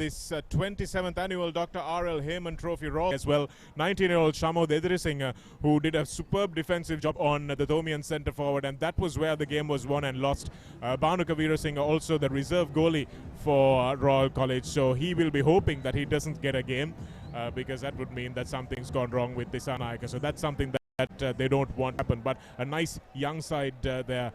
this 27th annual Dr. R.L.Hayman Trophy Royal as well. 19-year-old Shamod Edirising, who did a superb defensive job on the Thomian centre forward, and that was where the game was won and lost. Bhanuka Veerasinghe, also the reserve goalie for Royal College, so he will be hoping that he doesn't get a game because that would mean that something's gone wrong with Disanayaka. So that's something that they don't want to happen. But a nice young side there.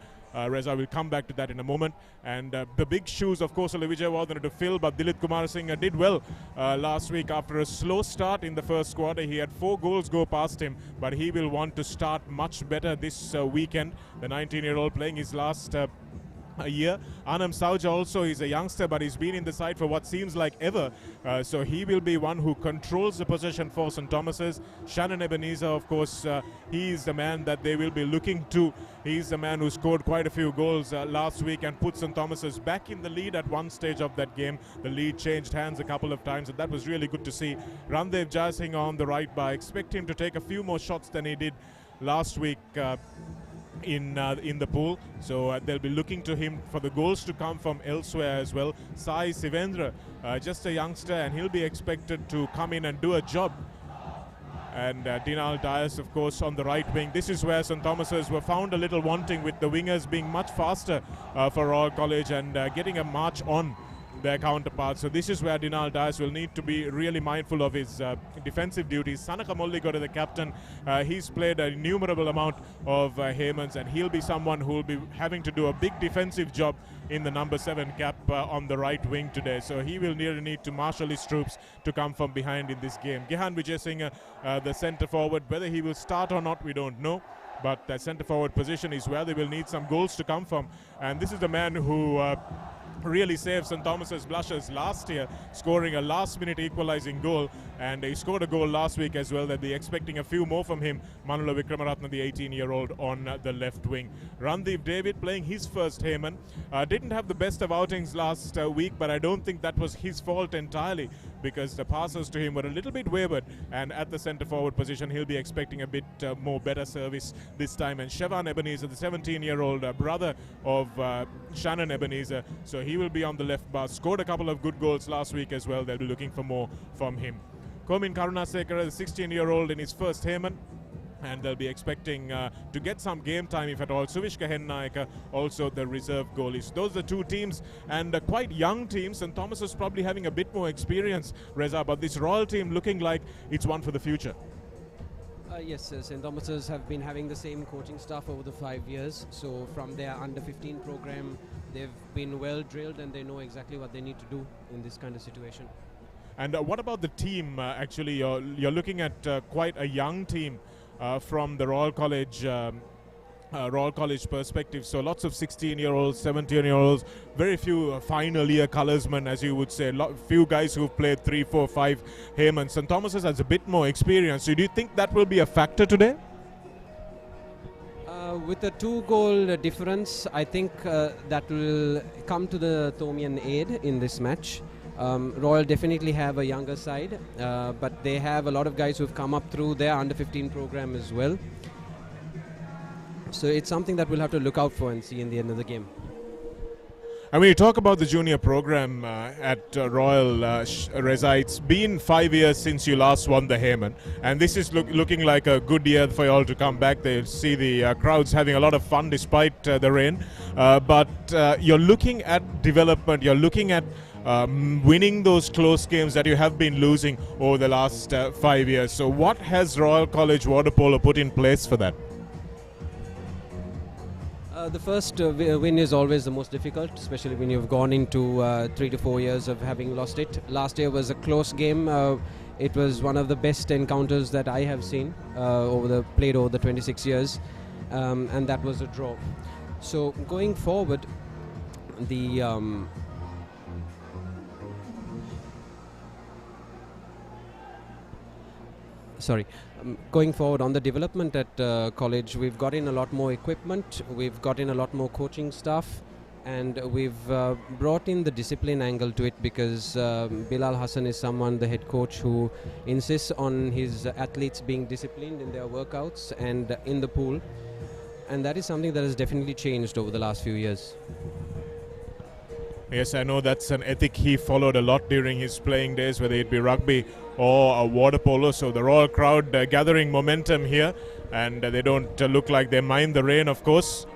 Reza will come back to that in a moment. And the big shoes, of course, Vijayawardene to fill, but Dilip Kumar Singh did well last week after a slow start in the first quarter. He had 4 goals go past him, but he will want to start much better this weekend. The 19-year-old playing his last a year. Anam Sauja also is a youngster, but he's been in the side for what seems like ever. So he will be one who controls the possession for St. Thomas's. Shannon Ebenezer, of course, he is the man that they will be looking to. He's the man who scored quite a few goals last week and put St. Thomas's back in the lead at one stage of that game. The lead changed hands a couple of times, and that was really good to see. Randev Jayasinghe on the right bar. Expect him to take a few more shots than he did last week in the pool, so they'll be looking to him for the goals to come from elsewhere as well. Sai Sivendra, just a youngster, and he'll be expected to come in and do a job. And Dinal Dias, of course, on the right wing. This is where St. Thomas's were found a little wanting, with the wingers being much faster for Royal College and getting a march on their counterparts. So this is where Dinal Dias will need to be really mindful of his defensive duties. Sanaka Molligoda, the captain, he's played an innumerable amount of Haymans, and he'll be someone who will be having to do a big defensive job in the number 7 cap on the right wing today. So he will need to marshal his troops to come from behind in this game. Gehan Vijayasinghe, the centre forward, whether he will start or not, we don't know. But the centre forward position is where they will need some goals to come from. And this is the man who really saved St. Thomas's blushers last year, scoring a last-minute equalizing goal, and he scored a goal last week as well. They'll be expecting a few more from him. Manula Vikramaratne, the 18-year-old, on the left wing. Randeep David playing his first Hayman. Didn't have the best of outings last week, but I don't think that was his fault entirely, because the passes to him were a little bit wayward, and at the centre-forward position he'll be expecting a bit more better service this time. And Shevan Ebenezer, the 17-year-old brother of Shannon Ebenezer, so he will be on the left bar. Scored a couple of good goals last week as well. They'll be looking for more from him. Komin Karunasekara, the 16-year-old, in his first Hayman, and they'll be expecting to get some game time, if at all. Suvishka Hennayaka, also the reserve goalies. Those are 2 teams, and quite young teams. And Thomas is probably having a bit more experience, Reza, but this Royal team looking like it's one for the future. Yes, St. Thomas's have been having the same coaching staff over the 5 years. So from their under-15 program, they've been well drilled, and they know exactly what they need to do in this kind of situation. And what about the team? Actually, you're looking at quite a young team from the Royal College perspective. So lots of 16-year-olds, 17-year-olds, very few final year colorsmen, as you would say. Few guys who've played 3, 4, 5 Haymans. St. Thomas's has a bit more experience. So do you think that will be a factor today? With a 2-goal difference, I think that will come to the Thomian aid in this match. Royal definitely have a younger side, but they have a lot of guys who've come up through their under-15 program as well. So it's something that we'll have to look out for and see in the end of the game. And when you talk about the junior program at Royal, Reza, it's been 5 years since you last won the Hayman, and this is looking like a good year for you all to come back. They see the crowds having a lot of fun despite the rain, but you're looking at development, you're looking at winning those close games that you have been losing over the last 5 years. So what has Royal College Water Polo put in place for that? The first win is always the most difficult, especially when you've gone into 3 to 4 years of having lost it. Last year was a close game. It was one of the best encounters that I have seen played over the 26 years, and that was a draw. So going forward, going forward on the development at college, we've got in a lot more equipment, we've got in a lot more coaching staff, and we've brought in the discipline angle to it, because Bilal Hassan is someone, the head coach, who insists on his athletes being disciplined in their workouts and in the pool, and that is something that has definitely changed over the last few years. Yes, I know that's an ethic he followed a lot during his playing days, whether it be rugby or water polo. So the Royal crowd gathering momentum here, and they don't look like they mind the rain, of course.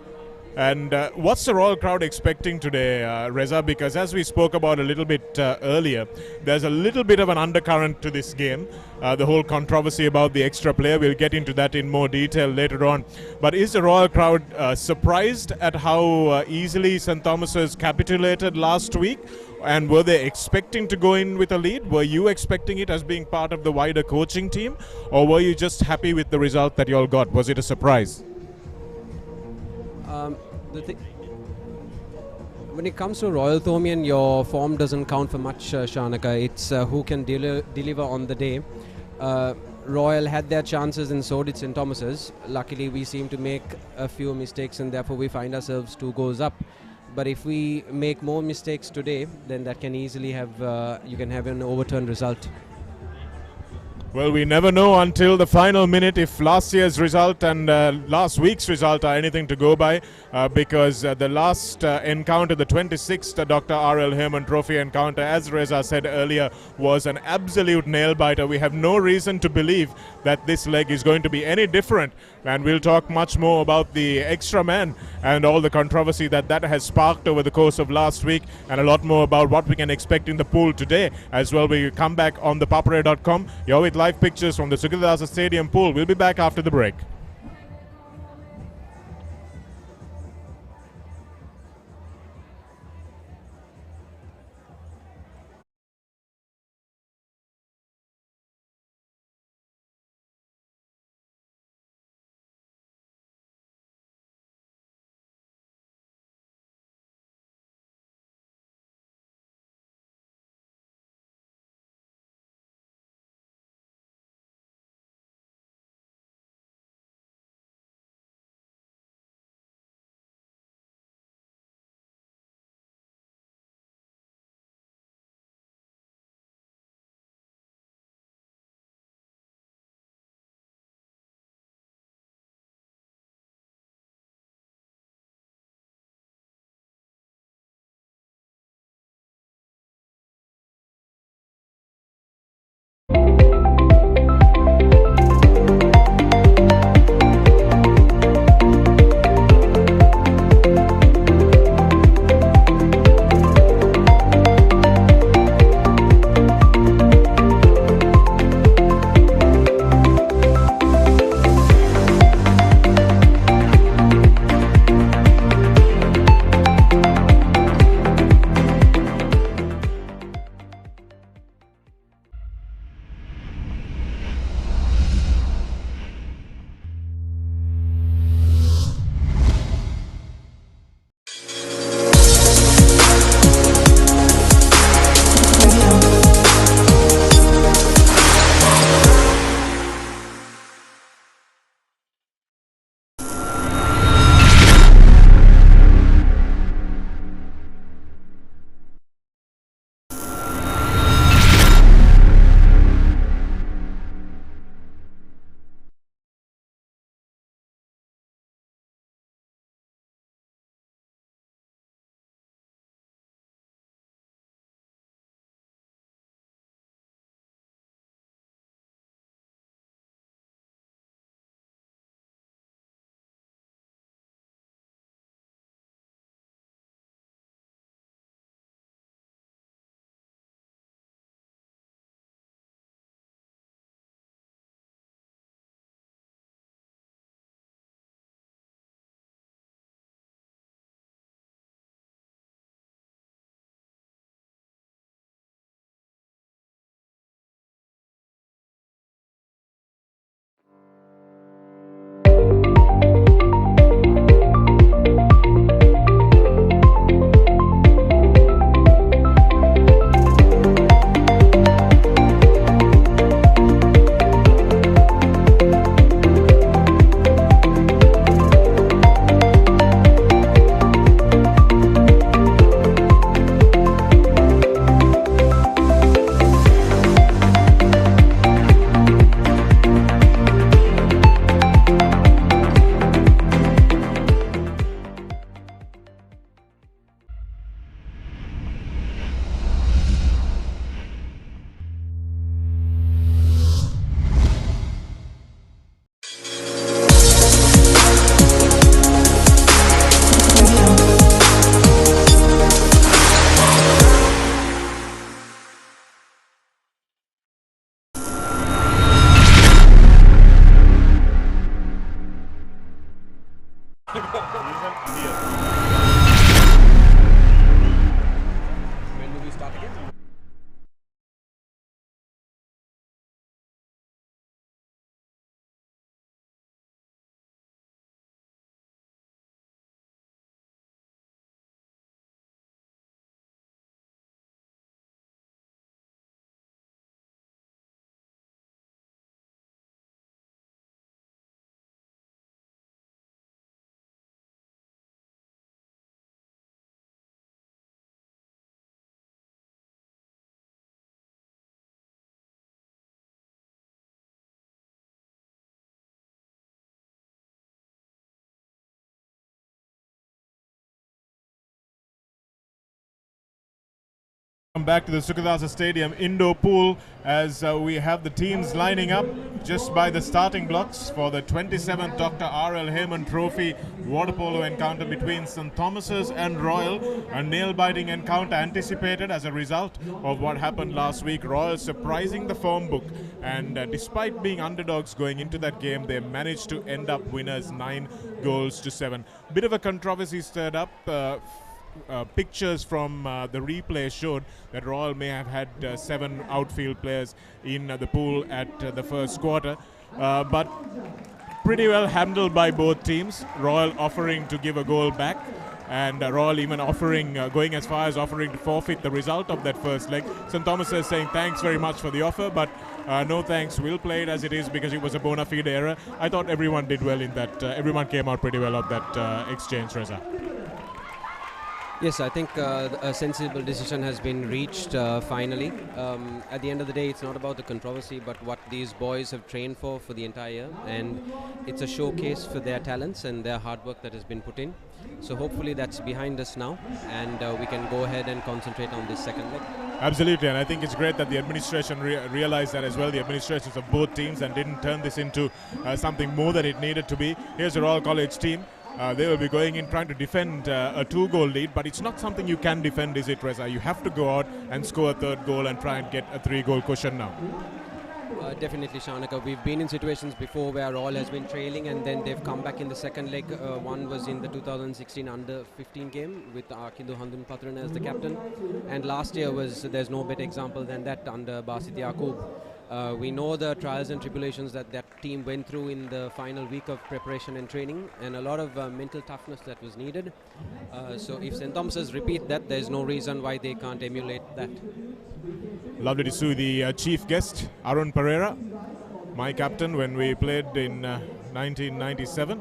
And what's the Royal crowd expecting today, Reza? Because as we spoke about a little bit earlier, there's a little bit of an undercurrent to this game. The whole controversy about the extra player, we'll get into that in more detail later on. But is the Royal crowd surprised at how easily St. Thomas's capitulated last week? And were they expecting to go in with a lead? Were you expecting it as being part of the wider coaching team? Or were you just happy with the result that you all got? Was it a surprise? The thing, when it comes to Royal Thomian, your form doesn't count for much, Shanaka. It's who can deliver on the day. Royal had their chances and so did St. Thomas's. Luckily, we seem to make a few mistakes and therefore we find ourselves 2 goals up. But if we make more mistakes today, then that can easily have, you can have an overturned result. Well, we never know until the final minute if last year's result and last week's result are anything to go by, because the last encounter, the 26th Dr. R.L.Hayman Trophy encounter, as Reza said earlier, was an absolute nail-biter. We have no reason to believe that this leg is going to be any different, and we'll talk much more about the extra man and all the controversy that has sparked over the course of last week, and a lot more about what we can expect in the pool today as well. We come back on the papare.com. You're with live pictures from the Sukhiladasa Stadium pool. We'll be back after the break. Come back to the Sukadasa Stadium indoor pool as we have the teams lining up just by the starting blocks for the 27th Dr. R.L.Hayman Trophy water polo encounter between St. Thomas's and Royal. A nail-biting encounter anticipated as a result of what happened last week. Royal surprising the form book, and despite being underdogs going into that game, they managed to end up winners 9-7. Bit of a controversy stirred up. Pictures from the replay showed that Royal may have had 7 outfield players in the pool at the first quarter, but pretty well handled by both teams. Royal offering to give a goal back, and Royal even offering, going as far as offering to forfeit the result of that first leg. St. Thomas is saying thanks very much for the offer, but no thanks, we'll play it as it is because it was a bona fide error. I thought everyone did well in that. Everyone came out pretty well of that exchange, Reza. Yes, I think a sensible decision has been reached finally. At the end of the day, it's not about the controversy, but what these boys have trained for the entire year, and it's a showcase for their talents and their hard work that has been put in. So hopefully that's behind us now, and we can go ahead and concentrate on this second leg. Absolutely, and I think it's great that the administration realized that as well, the administrations of both teams, and didn't turn this into something more than it needed to be. Here's the Royal College team. They will be going in trying to defend a 2-goal lead, but it's not something you can defend, is it, Reza? You have to go out and score a 3rd goal and try and get a 3-goal cushion now. Definitely, Shanaka. We've been in situations before where Royal has been trailing and then they've come back in the second leg. One was in the 2016 under-15 game with Akindu Handun Patran as the captain, and last year there's no better example than that under Basit Yaqub. We know the trials and tribulations that team went through in the final week of preparation and training, and a lot of mental toughness that was needed. So if St. Thomas's repeat that, there's no reason why they can't emulate that. Lovely to see the chief guest, Arun Pereira, my captain when we played in 1997.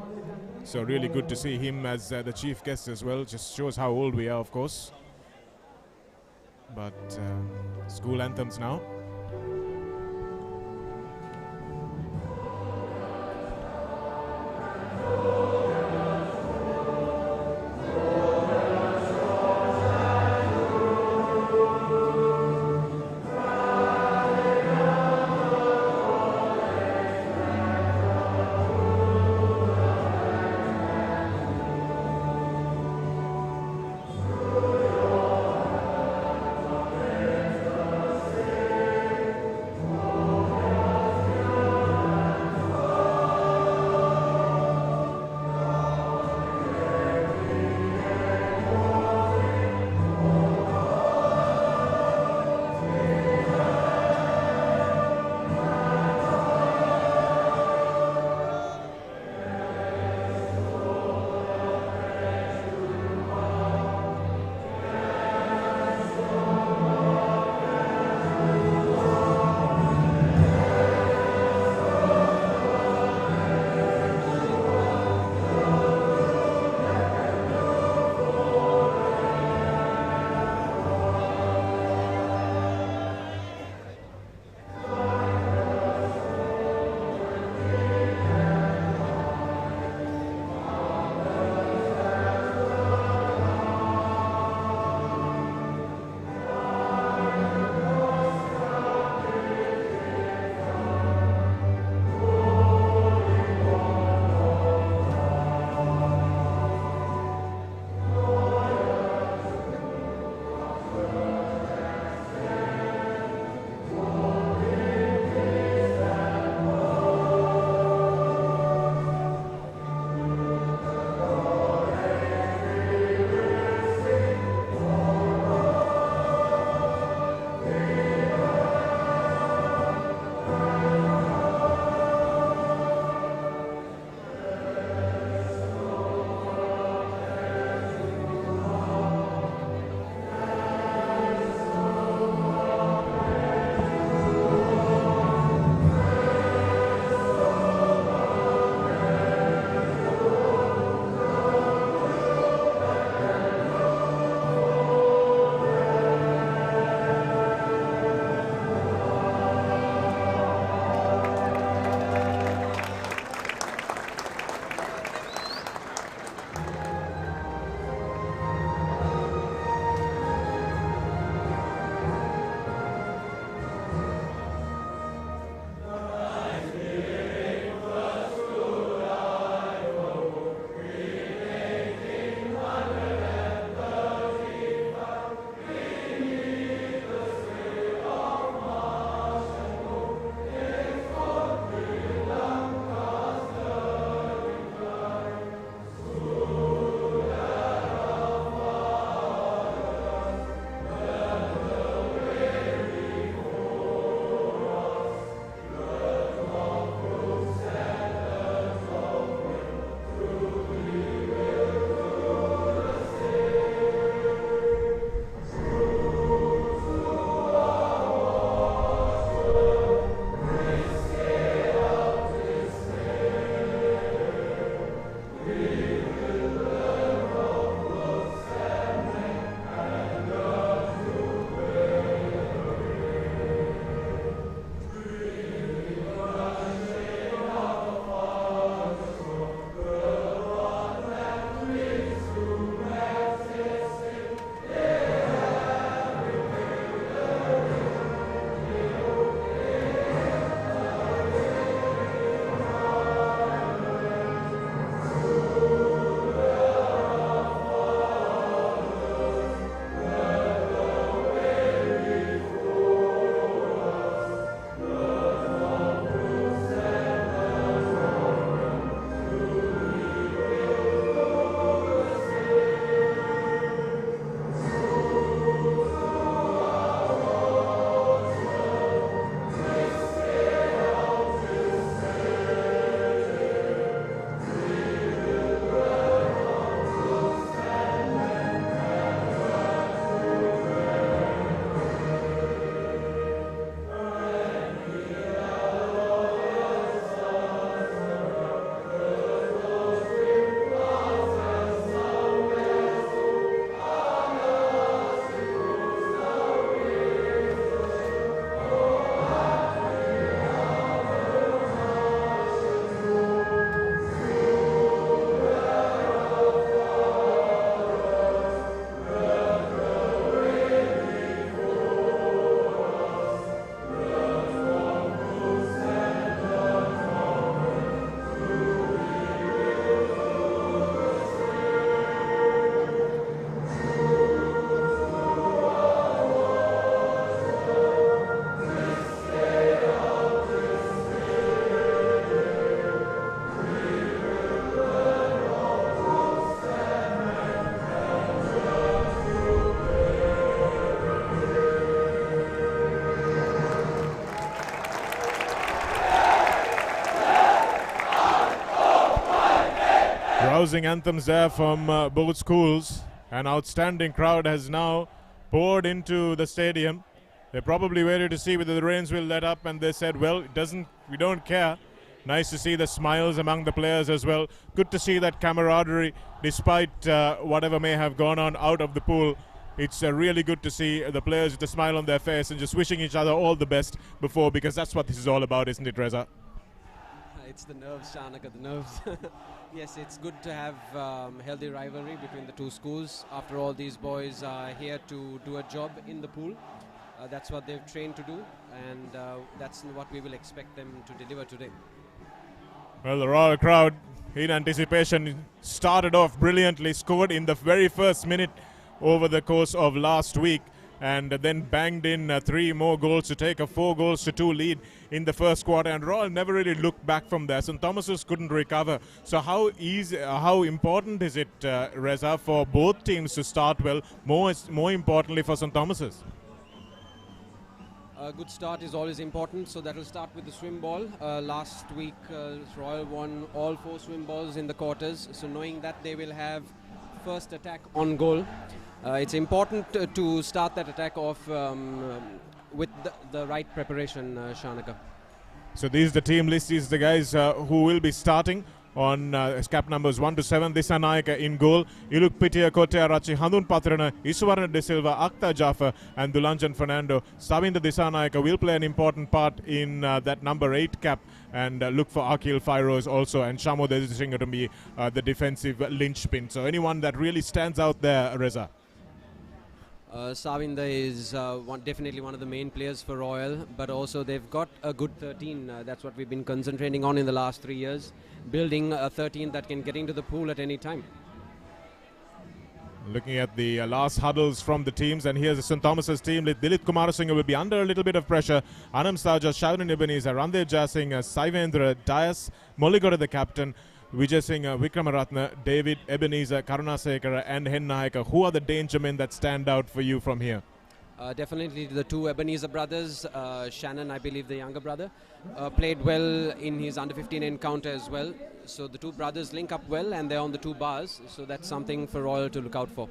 So really good to see him as the chief guest as well. Just shows how old we are, of course. But school anthems now. rousing anthems there from both schools. An outstanding crowd has now poured into the stadium. They probably waited to see whether the rains will let up, and they said, well, we don't care. Nice to see the smiles among the players as well. Good to see that camaraderie despite whatever may have gone on out of the pool. It's really good to see the players with a smile on their face and just wishing each other all the best before, because that's what this is all about, isn't it, Reza? It's the nerves, Shanaka, the nerves. Yes, it's good to have healthy rivalry between the two schools. After all, these boys are here to do a job in the pool. That's what they've trained to do, and that's what we will expect them to deliver today. Well, the Royal crowd, in anticipation, started off brilliantly, scored in the very first minute over the course of last week, and then banged in 3 more goals to take a 4-2 lead in the first quarter, and Royal never really looked back from there. St. Thomas's couldn't recover. So how important is it, Reza, for both teams to start well, more importantly for St. Thomas's? A good start is always important, so that will start with the swim ball. Last week, Royal won all 4 swim balls in the quarters, so knowing that they will have first attack on goal, it's important to start that attack off with the right preparation, Shanaka. So this is the team list. These are the guys who will be starting on cap numbers 1 to 7. Disanayaka in goal. Iluk Pitia, Kotea Rachi, Handun Patrana, Isuvarna De Silva, Akhtar Jaffer and Dulanjan Fernando. Savinda Disanayaka will play an important part in that number 8 cap, and look for Akil Fairoz also, and Shamo Desishinga to be the defensive linchpin. So anyone that really stands out there, Reza? Savinda is definitely one of the main players for Royal, but also they've got a good 13. That's what we've been concentrating on in the last 3 years, building a 13 that can get into the pool at any time. Looking at the last huddles from the teams, and here's the St. Thomas's team. Dilit Kumarasinghe will be under a little bit of pressure. Anam Saja, Sharon Ebenezer, Randev Jasing, Saivendra, Dias, Moligora the captain, Vijay Singh, Vikramaratna, David, Ebenezer, Karunasekara and Hennayaka. Who are the danger men that stand out for you from here? Definitely the 2 Ebenezer brothers. Shannon, I believe the younger brother, played well in his under-15 encounter as well. So the 2 brothers link up well, and they're on the 2 bars. So that's something for Royal to look out for.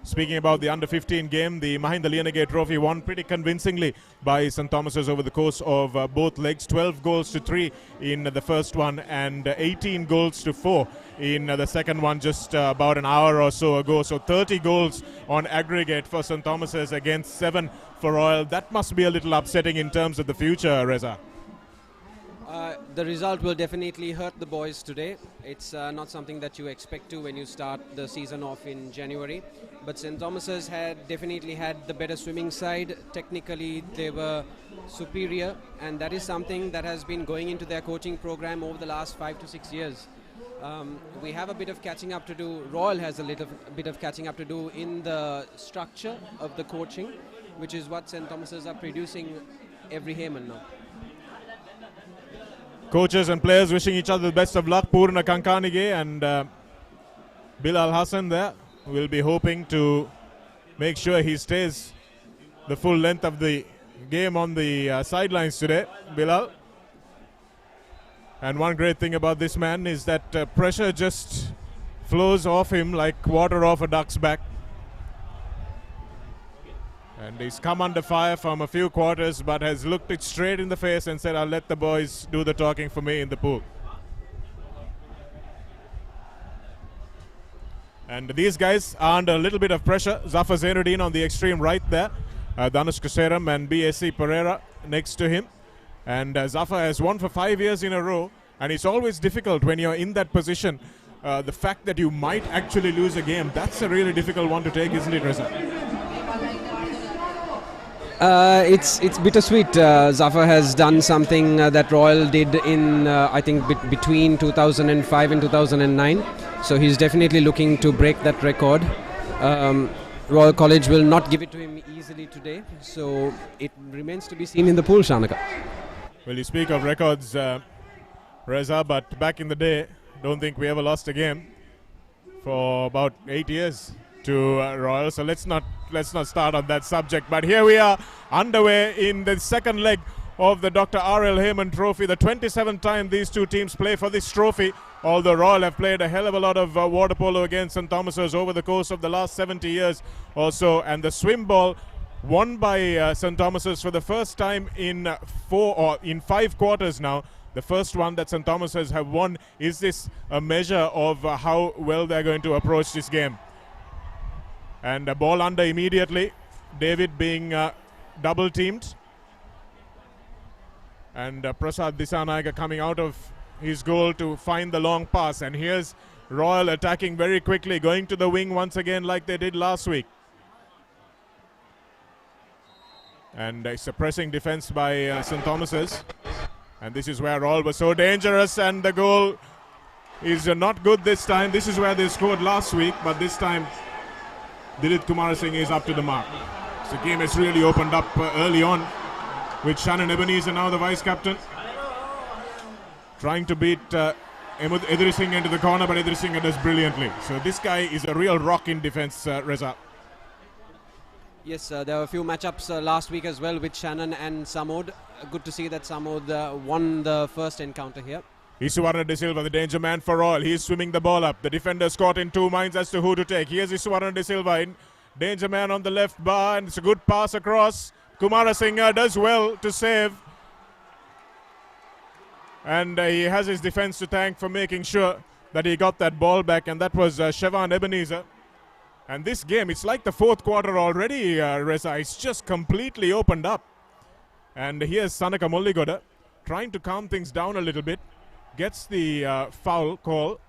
Speaking about the under-15 game, the Mahinda Liyanage Trophy won pretty convincingly by St. Thomas's over the course of both legs. 12 goals to 3 in the first one, and 18 goals to 4 in the second one just about an hour or so ago. So 30 goals on aggregate for St. Thomas's against 7 for Royal. That must be a little upsetting in terms of the future, Reza. The result will definitely hurt the boys today. It's not something that you expect to when you start the season off in January. But St. Thomas's had definitely had the better swimming side. Technically, they were superior, and that is something that has been going into their coaching program over the last 5 to 6 years. We have a bit of catching up to do. Royal has a little bit of catching up to do in the structure of the coaching, which is what St. Thomas's are producing R.L.Hayman now. Coaches and players wishing each other the best of luck. Purna Kankanige and Bilal Hassan there will be hoping to make sure he stays the full length of the game on the sidelines today, Bilal. And one great thing about this man is that pressure just flows off him like water off a duck's back. And he's come under fire from a few quarters, but has looked it straight in the face and said, I'll let the boys do the talking for me in the pool. And these guys are under a little bit of pressure. Zafar Zainuddin on the extreme right there. Dhanush Kuseram and B.A.C. Pereira next to him. And Zafar has won for 5 years in a row. And it's always difficult when you're in that position. The fact that you might actually lose a game, that's a really difficult one to take, isn't it, Reza? It's bittersweet. Zafar has done something that Royal did in, I think, between 2005 and 2009. So he's definitely looking to break that record. Royal College will not give it to him easily today. So it remains to be seen in the pool, Shanaka. Well, you speak of records, Reza, but back in the day, don't think we ever lost a game for about 8 years to Royal. So let's not start on that subject. But here we are underway in the second leg of the Dr. R.L.Hayman trophy. The 27th time these two teams play for this trophy. Although Royal have played a hell of a lot of water polo against St. Thomas's over the course of the last 70 years or so. And the swim ball won by St. Thomas's for the first time in 5 quarters now. The first one that St. Thomas's have won. Is this a measure of how well they're going to approach this game? And a ball under immediately. David being double teamed. And Prasad Dissanayake coming out of his goal to find the long pass. And here's Royal attacking very quickly, going to the wing once again like they did last week. And a suppressing defense by St. Thomas's. And this is where Royal was so dangerous, and the goal is not good this time. This is where they scored last week, but this time Dilip Kumar Singh is up to the mark. So the game has really opened up early on, with Shannon Ebenezer now the vice captain, trying to beat Edri Singh into the corner, but Edri Singh does brilliantly. So this guy is a real rock in defense, Reza. Yes, there were a few matchups last week as well with Shannon and Samod. Good to see that Samod won the first encounter here. Isuvarna De Silva, the danger man for Royal. He is swimming the ball up. The defender's caught in two minds as to who to take. Here's Isuvarna De Silva in danger man on the left bar, and it's a good pass across. Kumarasinghe does well to save. And he has his defense to thank for making sure that he got that ball back, and that was Shevan Ebenezer. And this game, it's like the fourth quarter already, Reza. It's just completely opened up. And here's Sanaka Molligoda trying to calm things down a little bit. Gets the foul call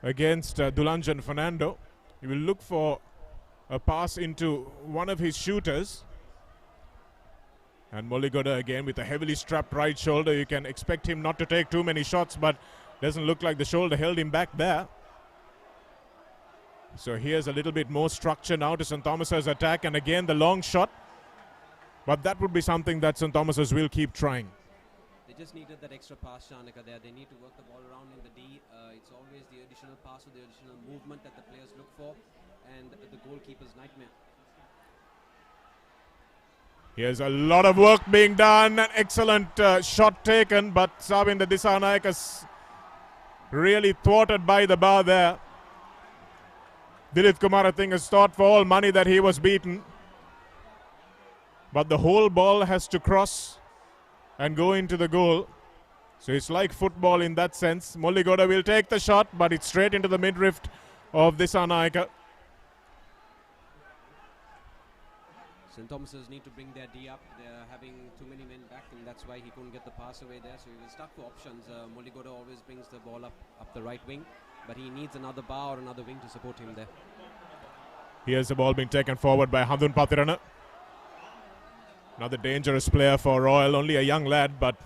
against Dulanjan Fernando. He will look for a pass into one of his shooters. And Molligoda again with a heavily strapped right shoulder. You can expect him not to take too many shots, but doesn't look like the shoulder held him back there. So here's a little bit more structure now to St. Thomas's attack, and again the long shot. But that would be something that St. Thomas's will keep trying. They just needed that extra pass, Shanika, there. They need to work the ball around in the D. It's always the additional pass or the additional movement that the players look for, and the goalkeeper's nightmare. Here's a lot of work being done. An excellent shot taken, but Savinda Dissanayake is really thwarted by the bar there. Dilip Kumar Singh has thought for all money that he was beaten. But the whole ball has to cross and go into the goal. So it's like football in that sense. Molligoda will take the shot, but it's straight into the midriff of Dissanayake. St. Thomas's need to bring their D up. They're having too many men back, and that's why he couldn't get the pass away there. So he was stuck for options. Molligoda always brings the ball up the right wing, but he needs another bar or another wing to support him there. Here's the ball being taken forward by Handun Pathirana. Another dangerous player for Royal, only a young lad, but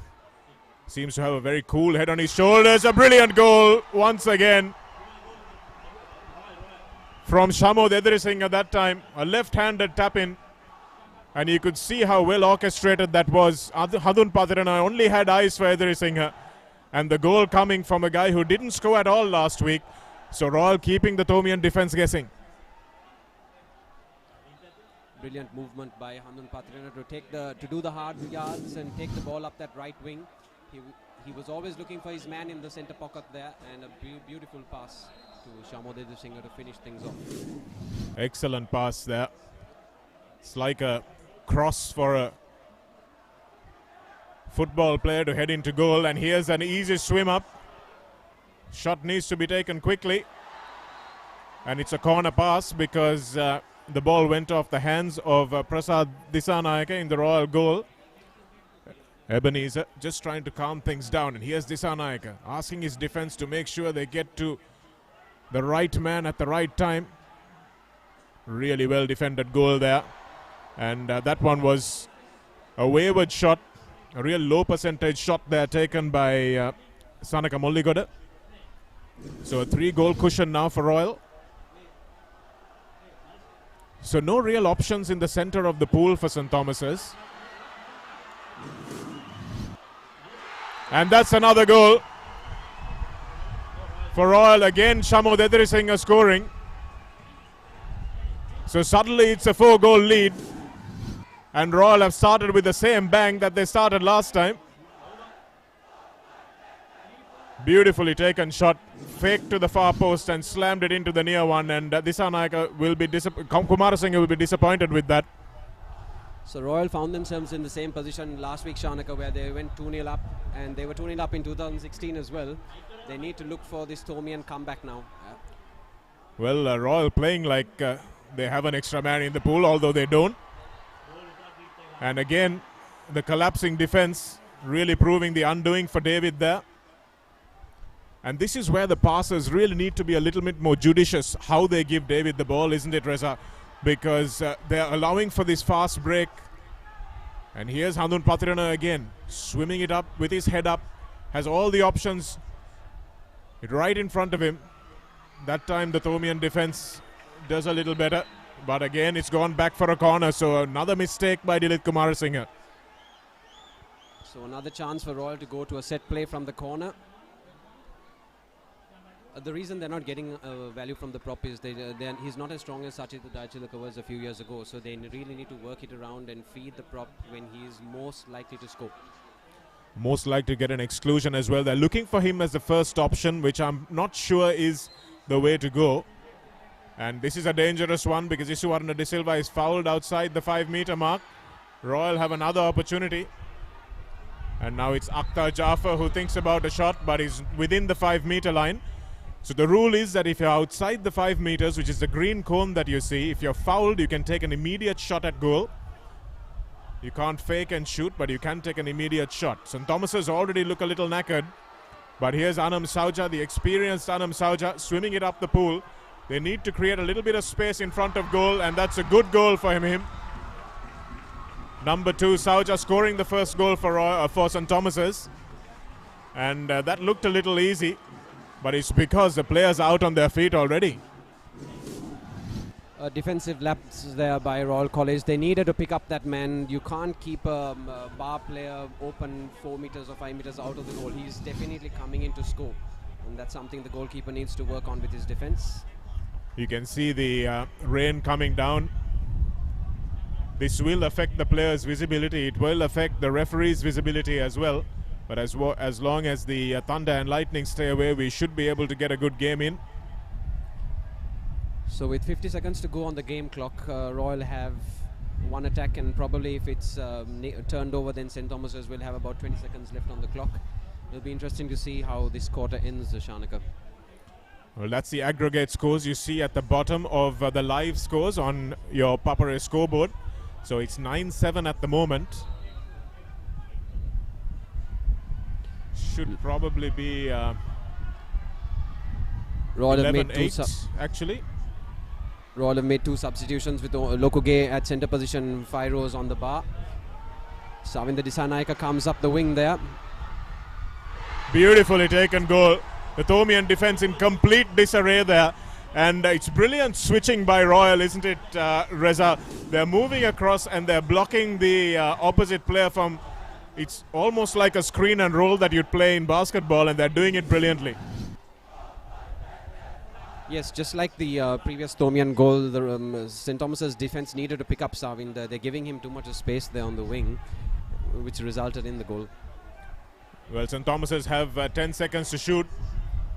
seems to have a very cool head on his shoulders. A brilliant goal once again from Shamod Edri Singh at that time. A left-handed tap-in, and you could see how well orchestrated that was. Handun Pathirana only had eyes for Edri Singh, and the goal coming from a guy who didn't score at all last week. So Royal keeping the Thomian defense guessing. Brilliant movement by Handun Pathirana to do the hard yards and take the ball up that right wing. He was always looking for his man in the center pocket there, and a beautiful pass to Shamod Edri Singh to finish things off. Excellent pass there. It's like a cross for a football player to head into goal, and here's an easy swim up. Shot needs to be taken quickly, and it's a corner pass because the ball went off the hands of Prasad Dissanayake in the Royal goal. Ebenezer just trying to calm things down, and here's Dissanayake asking his defense to make sure they get to the right man at the right time. Really well defended goal there, and that one was a wayward shot, a real low percentage shot there taken by Sanaka Molligoda. So a 3-goal cushion now for Royal. So no real options in the center of the pool for St. Thomas's. And that's another goal for Royal. Again, Shamod Edri Singh scoring. So suddenly it's a 4-goal lead. And Royal have started with the same bang that they started last time. Beautifully taken shot, faked to the far post and slammed it into the near one. And Dissanayake will be Kumarasinghe will be disappointed with that. So Royal found themselves in the same position last week, Shanaka, where they went 2-0 up, and they were 2-0 up in 2016 as well. They need to look for this Thomian comeback now. Well, Royal playing like they have an extra man in the pool, although they don't. And again, the collapsing defense really proving the undoing for David there. And this is where the passers really need to be a little bit more judicious how they give David the ball, isn't it, Reza? Because they're allowing for this fast break. And here's Handun Patirana again, swimming it up with his head up, has all the options right in front of him. That time the Thomian defense does a little better, but again it's gone back for a corner, so another mistake by Dilith Kumarasinghe. So another chance for Royal to go to a set play from the corner. The reason they're not getting value from the prop is he's not as strong as Sachit Daichilaka was a few years ago, so they really need to work it around and feed the prop when he's most likely to score. Most likely to get an exclusion as well. They're looking for him as the first option, which I'm not sure is the way to go. And this is a dangerous one because Isuvarna De Silva is fouled outside the 5-meter mark. Royal have another opportunity. And now it's Akhtar Jaffer who thinks about a shot, but is within the 5-meter line. So the rule is that if you're outside the 5 meters, which is the green cone that you see, if you're fouled, you can take an immediate shot at goal. You can't fake and shoot, but you can take an immediate shot. St. Thomas's already look a little knackered. But here's Anam Sauja, the experienced Anam Sauja, swimming it up the pool. They need to create a little bit of space in front of goal, and that's a good goal for him. Number 2, Sauja scoring the first goal for St. Thomas's. And that looked a little easy, but it's because the players are out on their feet already. Defensive lapse there by Royal College. They needed to pick up that man. You can't keep a bar player open 4 meters or 5 meters out of the goal. He's definitely coming in to score, and that's something the goalkeeper needs to work on with his defense. You can see the rain coming down. This will affect the players' visibility. It will affect the referee's visibility as well. But as long as the Thunder and Lightning stay away, we should be able to get a good game in. So with 50 seconds to go on the game clock, Royal have one attack, and probably if it's turned over, then St. Thomas's will have about 20 seconds left on the clock. It'll be interesting to see how this quarter ends, Shanaka. Well, that's the aggregate scores you see at the bottom of the live scores on your Papare scoreboard. So it's 9-7 at the moment. Should probably be Royal have made 11-8 actually. Royal have made 2 substitutions with Lokoge at centre position, 5 rows on the bar. Savinda Dissanayake comes up the wing there. Beautifully taken goal. The Thomian defense in complete disarray there. And it's brilliant switching by Royal, isn't it, Reza? They're moving across and they're blocking the opposite player from... It's almost like a screen and roll that you'd play in basketball, and they're doing it brilliantly. Yes, just like the previous Thomian goal, the St. Thomas's defense needed to pick up Savinda. They're giving him too much space there on the wing, which resulted in the goal. Well, St. Thomas's have 10 seconds to shoot,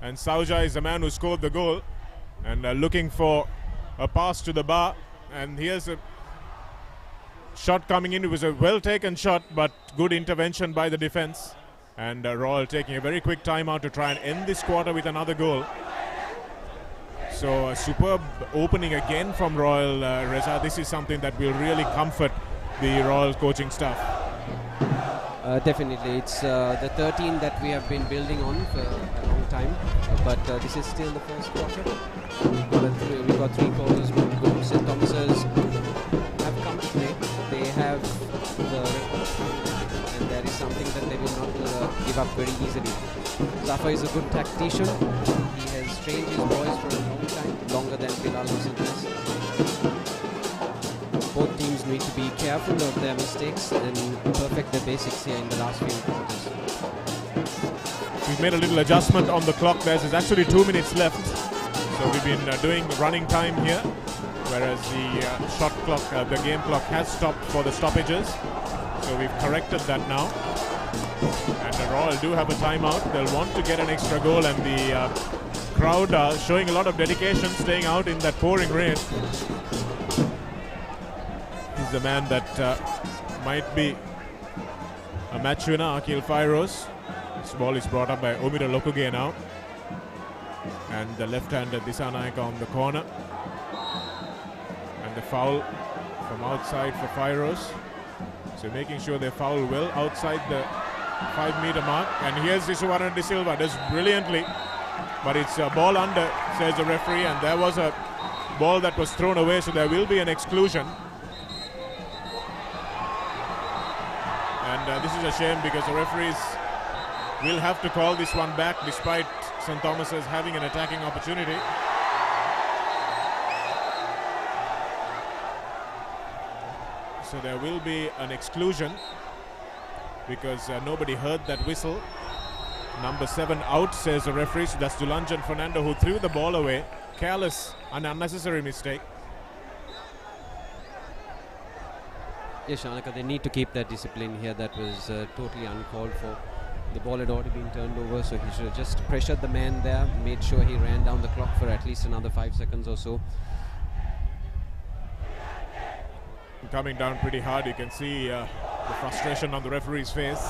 and Sauja is the man who scored the goal, and looking for a pass to the bar. And here's a shot coming in. It was a well-taken shot, but good intervention by the defense. And Royal taking a very quick timeout to try and end this quarter with another goal. So a superb opening again from Royal, Reza. This is something that will really comfort the Royal coaching staff. Definitely. It's the 13 that we have been building on for a long time. But this is still the first quarter. We've got 3 quarters more to go. St. Thomas's have come to play. They have and there is something that they will not give up very easily. Zafar is a good tactician. He has trained his boys for a long time, longer than Bilal Hussain has. Both teams need to be careful of their mistakes and perfect the basics here in the last few quarters. We've made a little adjustment on the clock. There's actually 2 minutes left. So we've been doing running time here. whereas the shot clock, the game clock has stopped for the stoppages. So we've corrected that now. And the Royal do have a timeout. They'll want to get an extra goal, and the crowd are showing a lot of dedication, staying out in that pouring rain. He's the man that might be a match winner, Akil Fairoz. This ball is brought up by Omira Lokuge now. And the left-hander Disanaika on the corner. And the foul from outside for Fairoz. So making sure they foul well outside the 5-meter mark. And here's Isuwaran De Silva, does brilliantly. But it's a ball under, says the referee. And there was a ball that was thrown away, so there will be an exclusion. And this is a shame because the referees will have to call this one back despite St. Thomas's having an attacking opportunity. So there will be an exclusion because nobody heard that whistle. Number 7 out, says the referee. So that's Dulanjan Fernando who threw the ball away. Careless, an unnecessary mistake. Yes, Shanaka, they need to keep that discipline here. That was totally uncalled for. The ball had already been turned over, so he should have just pressured the man there, made sure he ran down the clock for at least another 5 seconds or so. Coming down pretty hard, you can see the frustration on the referee's face.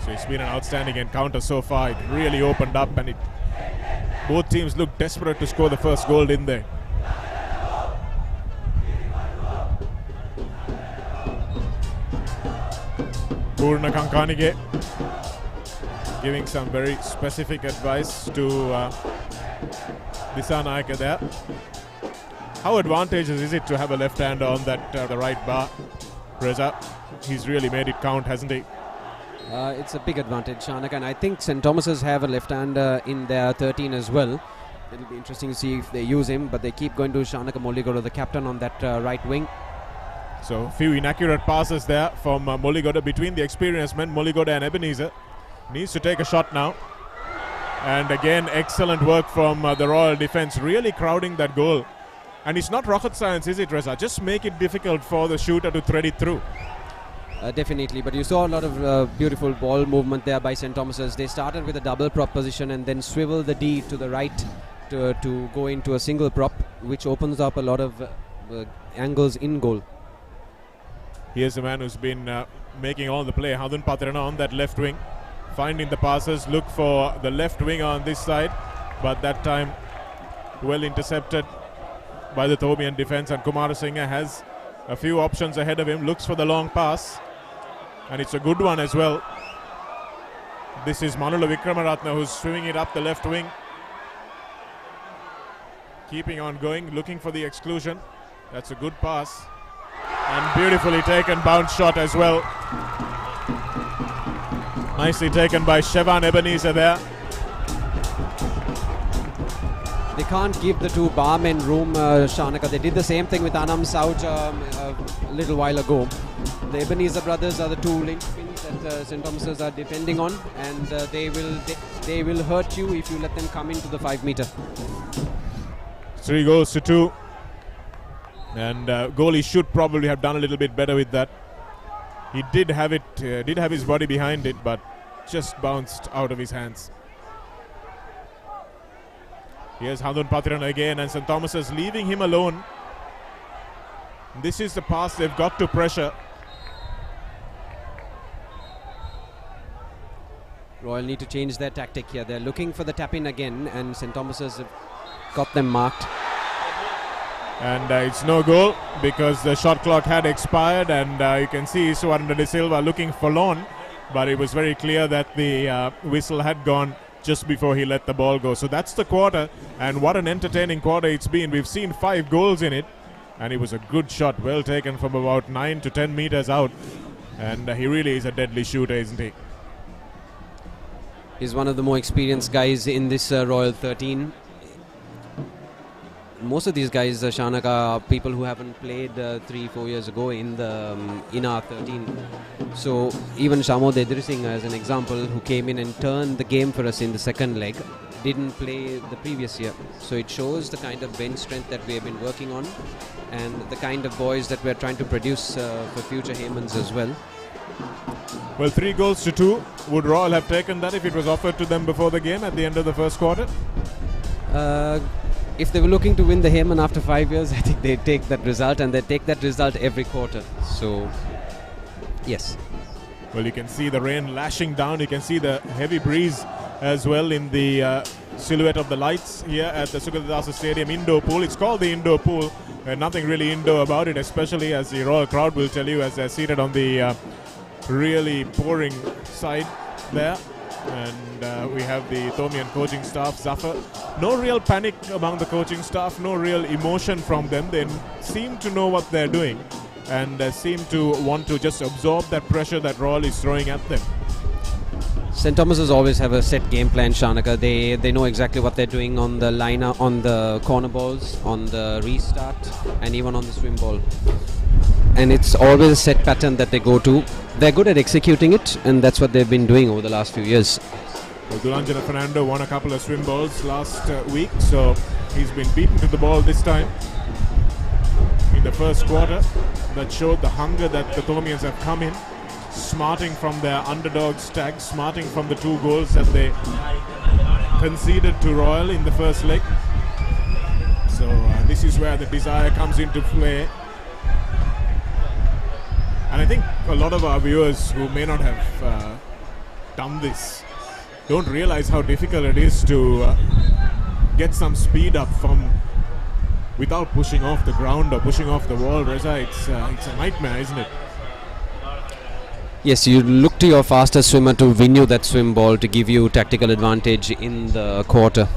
So it's been an outstanding encounter so far. It really opened up, and both teams looked desperate to score the first goal, didn't they? Purna Kankanige giving some very specific advice to Disanaika there. How advantageous is it to have a left-hander on that the right bar, Reza? He's really made it count, hasn't he? It's a big advantage, Shanaka, and I think St. Thomas's have a left-hander in their 13 as well. It'll be interesting to see if they use him, but they keep going to Shanaka Molligoda, the captain, on that right wing. So a few inaccurate passes there from Molligoda between the experienced men, Molligoda and Ebenezer. Needs to take a shot now. And again, excellent work from the Royal defence, really crowding that goal. And it's not rocket science, is it, Reza? Just make it difficult for the shooter to thread it through. Definitely, but you saw a lot of beautiful ball movement there by St. Thomas's. They started with a double prop position and then swivel the D to the right to go into a single prop, which opens up a lot of angles in goal. Here's a man who's been making all the play, Hadun Patrana on that left wing, finding the passes, look for the left wing on this side, but that time well intercepted by the Thomian defense, and Kumarasinghe has a few options ahead of him, looks for the long pass, and it's a good one as well. This is Manula Vikramaratne who's swimming it up the left wing, keeping on going, looking for the exclusion. That's a good pass. And beautifully taken bounce shot as well. Nicely taken by Shevan Ebenezer there. They can't give the two barmen room, Shanaka. They did the same thing with Anam Sauj a little while ago. The Ebenezer brothers are the two linchpins that St. Thomas's are depending on, and they will hurt you if you let them come into the 5-meter. 3 goals to 2. And goalie should probably have done a little bit better with that. He did have his body behind it, but just bounced out of his hands. Here's Hadun Patran again, and St. Thomas's leaving him alone. This is the pass they've got to pressure. Royal need to change their tactic here. They're looking for the tap-in again, and St. Thomas's have got them marked. And it's no goal because the shot clock had expired, and you can see Isuwaran De Silva looking forlorn, but it was very clear that the whistle had gone just before he let the ball go. So that's the quarter, and what an entertaining quarter it's been. We've seen 5 goals in it, and it was a good shot, well taken from about 9 to 10 meters out, and he really is a deadly shooter, isn't he? He's one of the more experienced guys in this Royal 13. Most of these guys, Shanaka, are people who haven't played 3-4 years ago in our 13. So even Shamod Edrising, as an example, who came in and turned the game for us in the second leg, didn't play the previous year. So it shows the kind of bench strength that we have been working on and the kind of boys that we're trying to produce for future Haymans as well. Well, 3 goals to 2. Would Royal have taken that if it was offered to them before the game at the end of the first quarter? If they were looking to win the Hayman after 5 years, I think they'd take that result, and they take that result every quarter. So, yes. Well, you can see the rain lashing down. You can see the heavy breeze as well in the silhouette of the lights here at the Sukadasa Stadium indoor pool. It's called the indoor pool. Nothing really indoor about it, especially as the Royal crowd will tell you as they're seated on the really pouring side there. And we have the Thomian coaching staff, Zafar. No real panic among the coaching staff, no real emotion from them. They seem to know what they're doing and seem to want to just absorb that pressure that Royal is throwing at them. St. Thomas's always have a set game plan, Shanaka. They know exactly what they're doing on the liner, on the corner balls, on the restart, and even on the swim ball. And it's always a set pattern that they go to. They're good at executing it, and that's what they've been doing over the last few years. Well, Dulanjana Fernando won a couple of swim balls last week, so he's been beaten to the ball this time in the first quarter. That showed the hunger that the Thomians have come in, smarting from their underdog stag, smarting from the 2 goals that they conceded to Royal in the first leg. So this is where the desire comes into play. And I think a lot of our viewers who may not have done this don't realize how difficult it is to get some speed up from without pushing off the ground or pushing off the wall. Reza, it's a nightmare, isn't it? Yes, you look to your fastest swimmer to win you that swim ball, to give you tactical advantage in the quarter.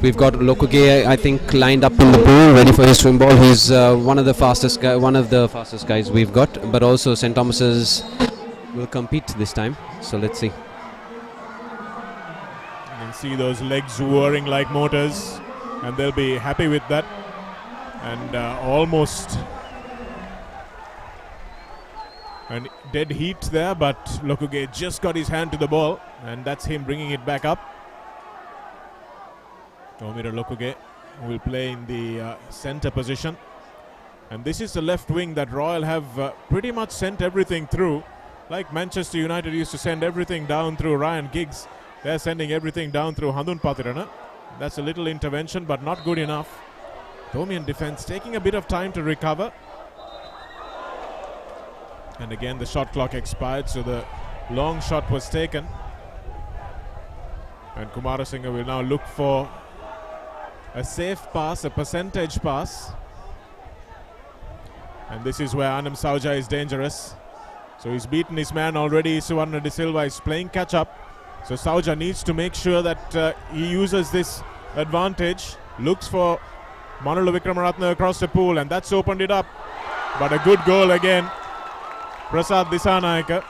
We've got Lokuge, I think, lined up in the pool, ready for his swim ball. He's one of the fastest guys we've got. But also St. Thomas's will compete this time. So let's see. You can see those legs whirring like motors, and they'll be happy with that. And almost a dead heat there, but Lokuge just got his hand to the ball, and that's him bringing it back up. Tomira Lokuge will play in the center position, and this is the left wing that Royal have pretty much sent everything through, like Manchester United used to send everything down through Ryan Giggs. They're sending everything down through Handun Patirana. That's a little intervention, but not good enough. Thomian defense taking a bit of time to recover, and again the shot clock expired, so the long shot was taken, and Kumarasinghe will now look for a safe pass, a percentage pass. And this is where Anam Sauja is dangerous. So he's beaten his man already. Suvarna De Silva is playing catch up. So Sauja needs to make sure that he uses this advantage. Looks for Manula Vikramaratne across the pool, and that's opened it up. But a good goal again. Prasad Disanayaka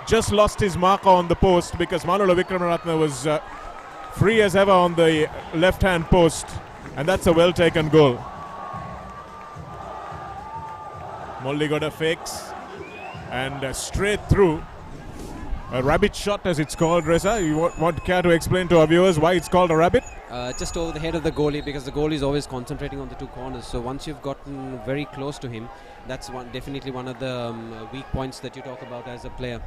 just lost his marker on the post because Manula Vikramaratne was free as ever on the left-hand post. And that's a well-taken goal. Molly got a fakes and straight through. A rabbit shot, as it's called, Reza. You want care to explain to our viewers why it's called a rabbit? Just over the head of the goalie, because the goalie is always concentrating on the 2 corners. So once you've gotten very close to him, that's definitely one of the weak points that you talk about as a player.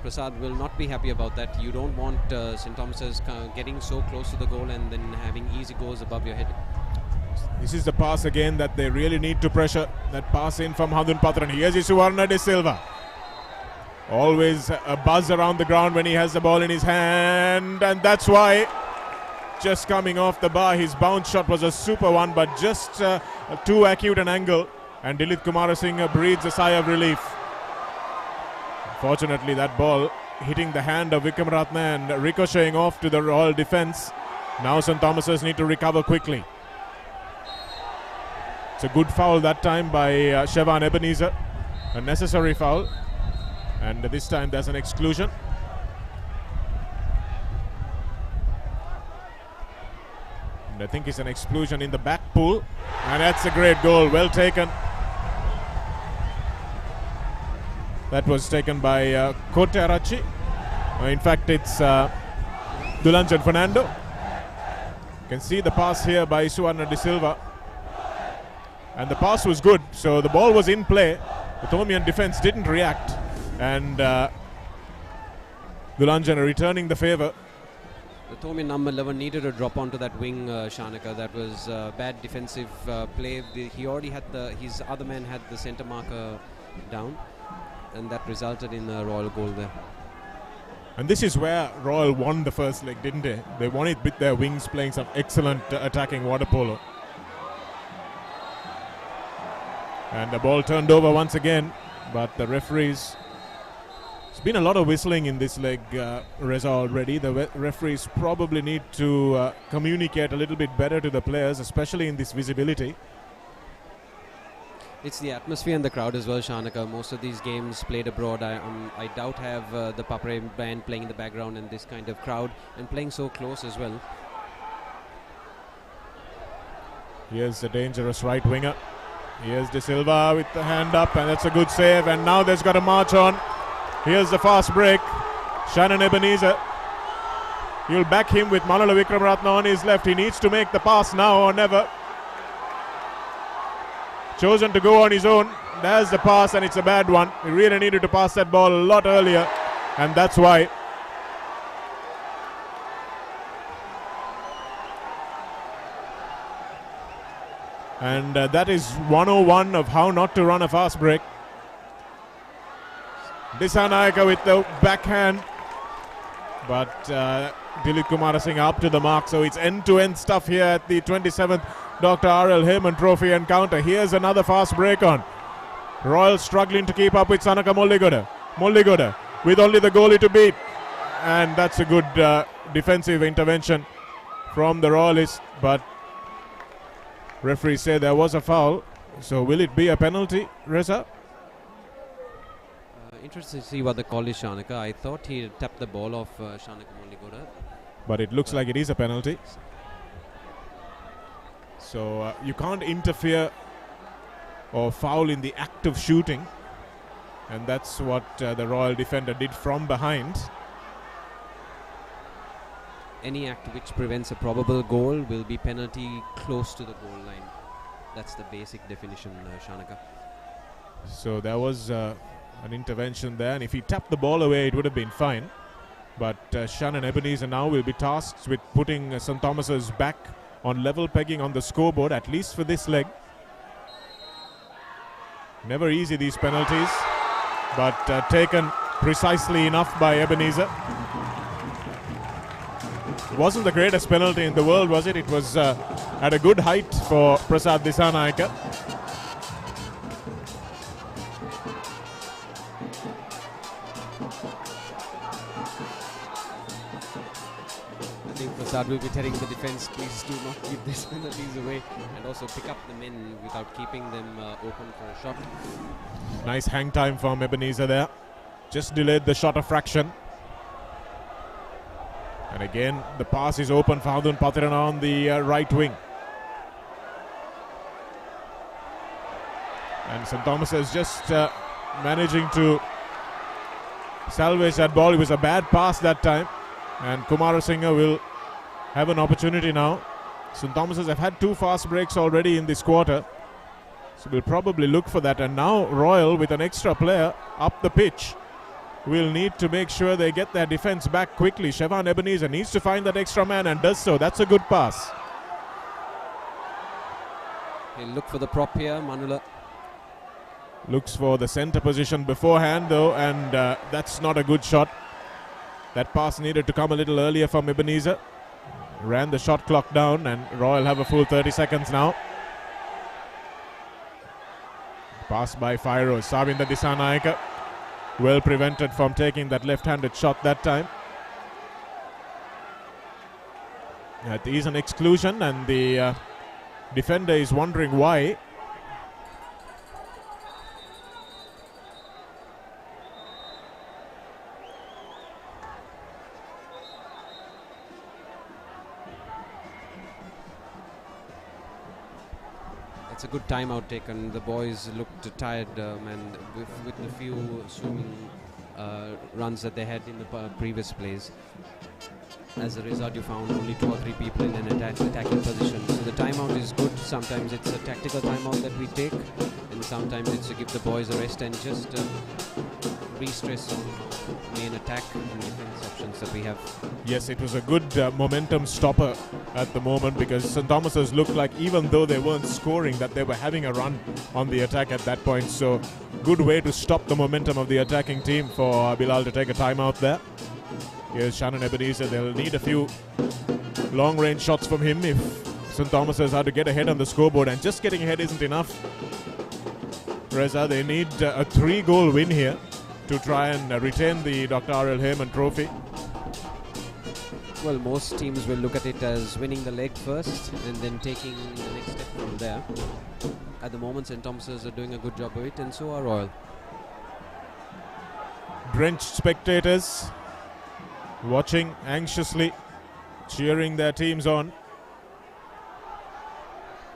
Prasad will not be happy about that. You don't want St. Thomas's getting so close to the goal and then having easy goals above your head. This is the pass again that they really need to pressure. That pass in from Handun Patirana. Here's Suvarna De Silva. Always a buzz around the ground when he has the ball in his hand, and that's why, just coming off the bar, his bounce shot was a super one, but just too acute an angle, and Dilith Kumarasinghe breathes a sigh of relief. Fortunately, that ball hitting the hand of Vikramaratne and ricocheting off to the Royal defence. Now St. Thomas's need to recover quickly. It's a good foul that time by Shevan Ebenezer, a necessary foul, and this time there's an exclusion. And I think it's an exclusion in the back pool, and that's a great goal, well taken. That was taken by Kote Arachi. In fact, it's Dulanjan Fernando. Can see the pass here by Suvarna De Silva. And the pass was good, so the ball was in play. The Thomian defense didn't react. And Dulanjana returning the favor. The Thomian number 11 needed to drop onto that wing, Shanaka. That was bad defensive play. He already had his other man had the centre marker down, and that resulted in a Royal goal there. And this is where Royal won the first leg, didn't they? They won it with their wings playing some excellent attacking water polo. And the ball turned over once again, but the referees... There's been a lot of whistling in this leg, Reza, already. The referees probably need to communicate a little bit better to the players, especially in this visibility. It's the atmosphere and the crowd as well, Shanaka. Most of these games played abroad, I doubt have the Papare band playing in the background and this kind of crowd, and playing so close as well. Here's the dangerous right winger. Here's De Silva with the hand up, and that's a good save. And now there's got to march on. Here's the fast break. Shannon Ebenezer. You'll back him with Manala Vikramaratne on his left. He needs to make the pass now or never. Chosen to go on his own. There's the pass, and it's a bad one. He really needed to pass that ball a lot earlier, and that's why. And that is 101 of how not to run a fast break. Dissanayaka with the backhand, but Dilip Kumarasinghe up to the mark. So it's end-to-end stuff here at the 27th Dr. R.L.Hayman Trophy encounter. Here's another fast break on. Royal struggling to keep up with Sanaka Molligoda. Molligoda with only the goalie to beat. And that's a good defensive intervention from the Royalists, but referees say there was a foul. So will it be a penalty, Reza? Interesting to see what the call is, Shanaka. I thought he tapped the ball off Shanaka Molligoda. But it looks like it is a penalty. So you can't interfere or foul in the act of shooting. And that's what the Royal defender did from behind. Any act which prevents a probable goal will be penalty close to the goal line. That's the basic definition, Shanaka. So there was an intervention there, and if he tapped the ball away, it would have been fine. But Shannon Ebenezer now will be tasked with putting St. Thomas's back on level pegging on the scoreboard, at least for this leg. Never easy, these penalties, but taken precisely enough by Ebenezer. It wasn't the greatest penalty in the world, was it? It was at a good height for Prasad Dissanayaka. I think Prasad will be telling the defense, please do not give these penalties away, and also pick up the men without keeping them open for a shot. Nice hang time from Ebenezer there. Just delayed the shot a fraction. And again, the pass is open for Hadun Patirana on the right wing. And St. Thomas is just managing to salvage that ball. It was a bad pass that time. And Kumarasinghe will have an opportunity now. St. Thomas's have had 2 fast breaks already in this quarter. So we'll probably look for that. And now Royal, with an extra player up the pitch, will need to make sure they get their defense back quickly. Shevan Ebenezer needs to find that extra man and does so. That's a good pass. He'll look for the prop here, Manula. Looks for the center position beforehand though, and that's not a good shot. That pass needed to come a little earlier from Ebenezer. Ran the shot clock down, and Royal have a full 30 seconds now. Pass by Fairo. Savinda Dissanayaka well prevented from taking that left-handed shot that time. That is an exclusion, and the defender is wondering why. It's a good timeout taken. The boys looked tired, and with the few swimming runs that they had in the previous plays. As a result, you found only 2 or 3 people in an attacking position. So the timeout is good. Sometimes it's a tactical timeout that we take, and sometimes it's to give the boys a rest and just re-stress on main attack and defense options that we have. Yes, it was a good momentum stopper at the moment, because St. Thomas's looked like, even though they weren't scoring, that they were having a run on the attack at that point. So good way to stop the momentum of the attacking team for Bilal to take a timeout there. Here's Shannon Ebenezer. They'll need a few long-range shots from him if St. Thomas's are to get ahead on the scoreboard, and just getting ahead isn't enough. Reza, they need a 3-goal win here to try and retain the Dr. R.L.Hayman trophy. Well, most teams will look at it as winning the leg first and then taking the next step from there. At the moment, St. Thomas's are doing a good job of it, and so are Royal. Drenched spectators watching anxiously, cheering their teams on.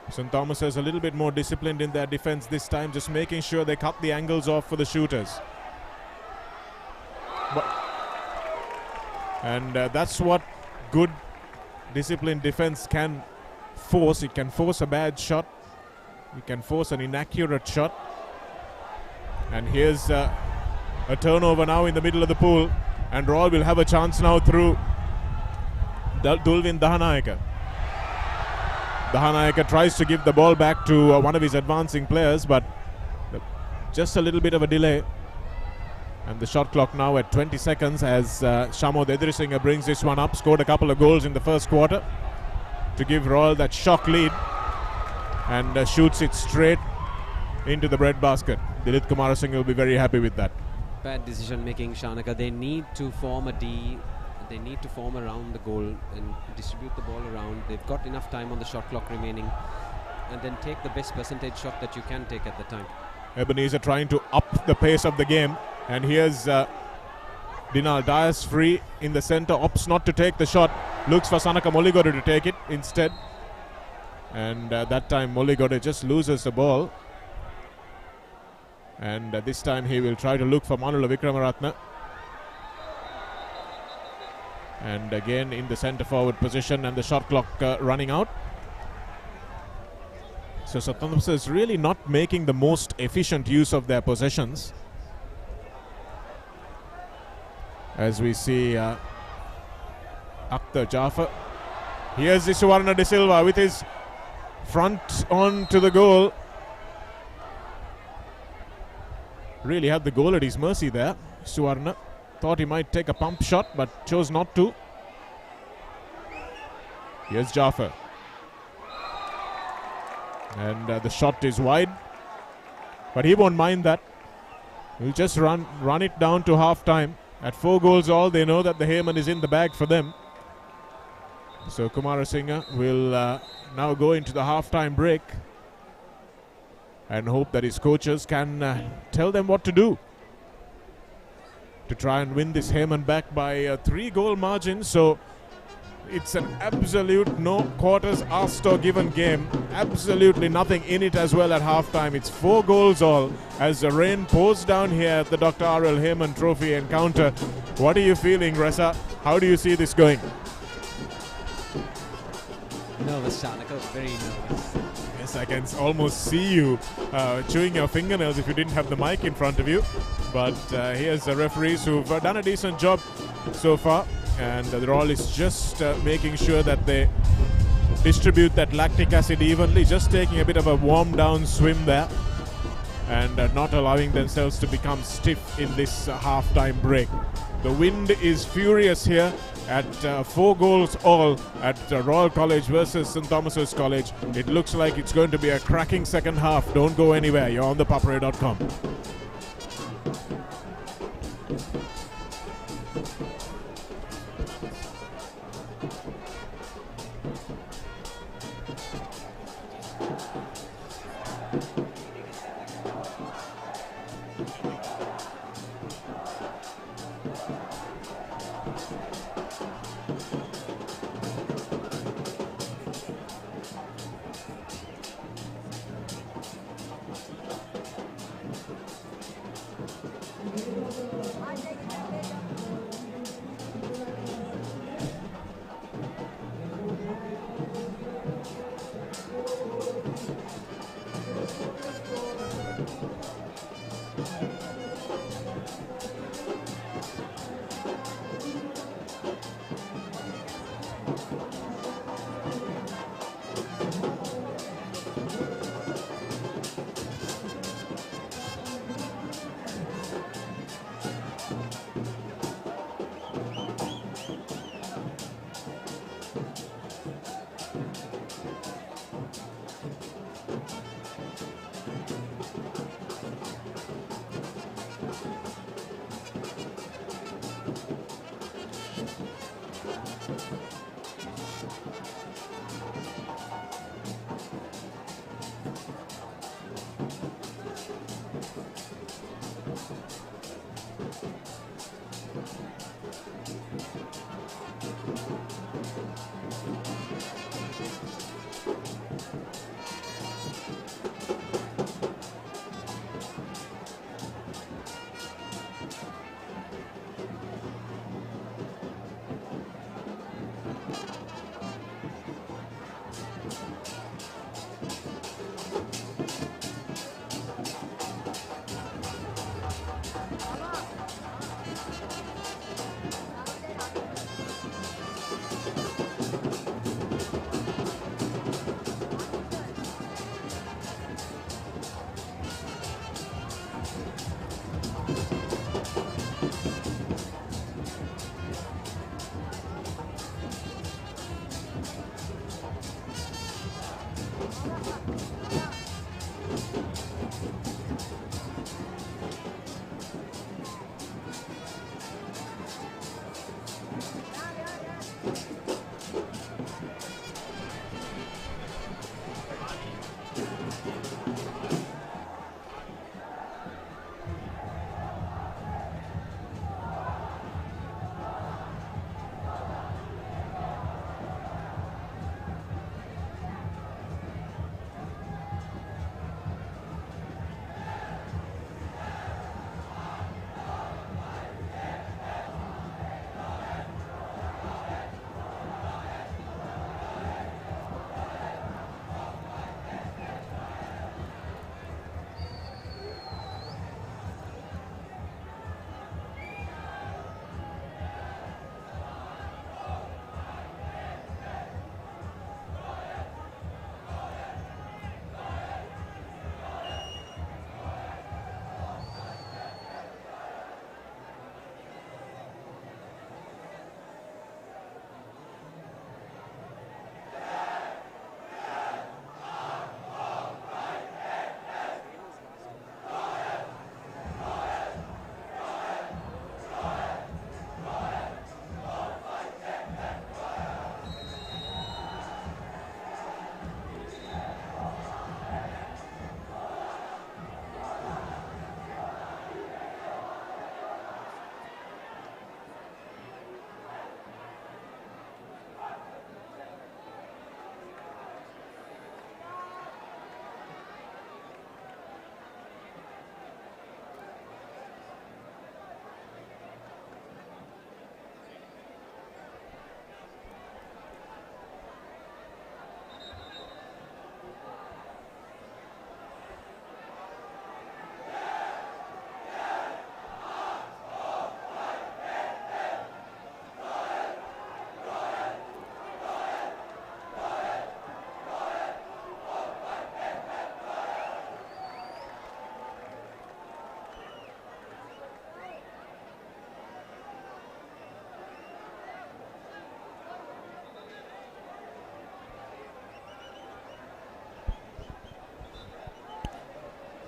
St. Thomas's a little bit more disciplined in their defense this time, just making sure they cut the angles off for the shooters. And that's what good disciplined defense can force. It can force a bad shot. It can force an inaccurate shot. And here's a turnover now in the middle of the pool, and Royal will have a chance now through Dulvin Dahanayaka. Dahanayaka tries to give the ball back to one of his advancing players, but just a little bit of a delay. And the shot clock now at 20 seconds as Shamod Edrisinghe brings this one up. Scored a couple of goals in the first quarter to give Royal that shock lead, and shoots it straight into the breadbasket. Dilith Kumarasinghe will be very happy with that. Bad decision making, Shanaka. They need to form a D. They need to form around the goal and distribute the ball around. They've got enough time on the shot clock remaining, and then take the best percentage shot that you can take at the time. Ebenezer trying to up the pace of the game, and here's Dinal Dias free in the center, opts not to take the shot, looks for Sanaka Moligode to take it instead, and that time Moligode just loses the ball, and this time he will try to look for Manula Vikramaratne, and again in the center forward position, and the shot clock running out. So St. Thomas is really not making the most efficient use of their possessions. As we see Akhtar Jafar. Here's Suvarna De Silva with his front on to the goal. Really had the goal at his mercy there. Suvarna thought he might take a pump shot, but chose not to. Here's Jafar. And the shot is wide, but he won't mind that. He'll just run it down to half time. At 4 goals all, they know that the Hayman is in the bag for them. So Kumarasinghe will now go into the half-time break and hope that his coaches can tell them what to do to try and win this Hayman back by a 3-goal margin. So it's an absolute no quarters asked or given game. Absolutely nothing in it as well at halftime. It's 4 goals all as the rain pours down here at the Dr. R.L.Hayman Trophy encounter. What are you feeling, Reza? How do you see this going? Nervous, Shanaka, very nervous. Yes, I can almost see you chewing your fingernails if you didn't have the mic in front of you. But here's the referees who've done a decent job so far. And the Royal is just making sure that they distribute that lactic acid evenly, just taking a bit of a warm down swim there, and not allowing themselves to become stiff in this half-time break. The wind is furious here at 4 goals all at Royal College versus St. Thomas's College. It looks like it's going to be a cracking second half. Don't go anywhere. You're on thepapare.com.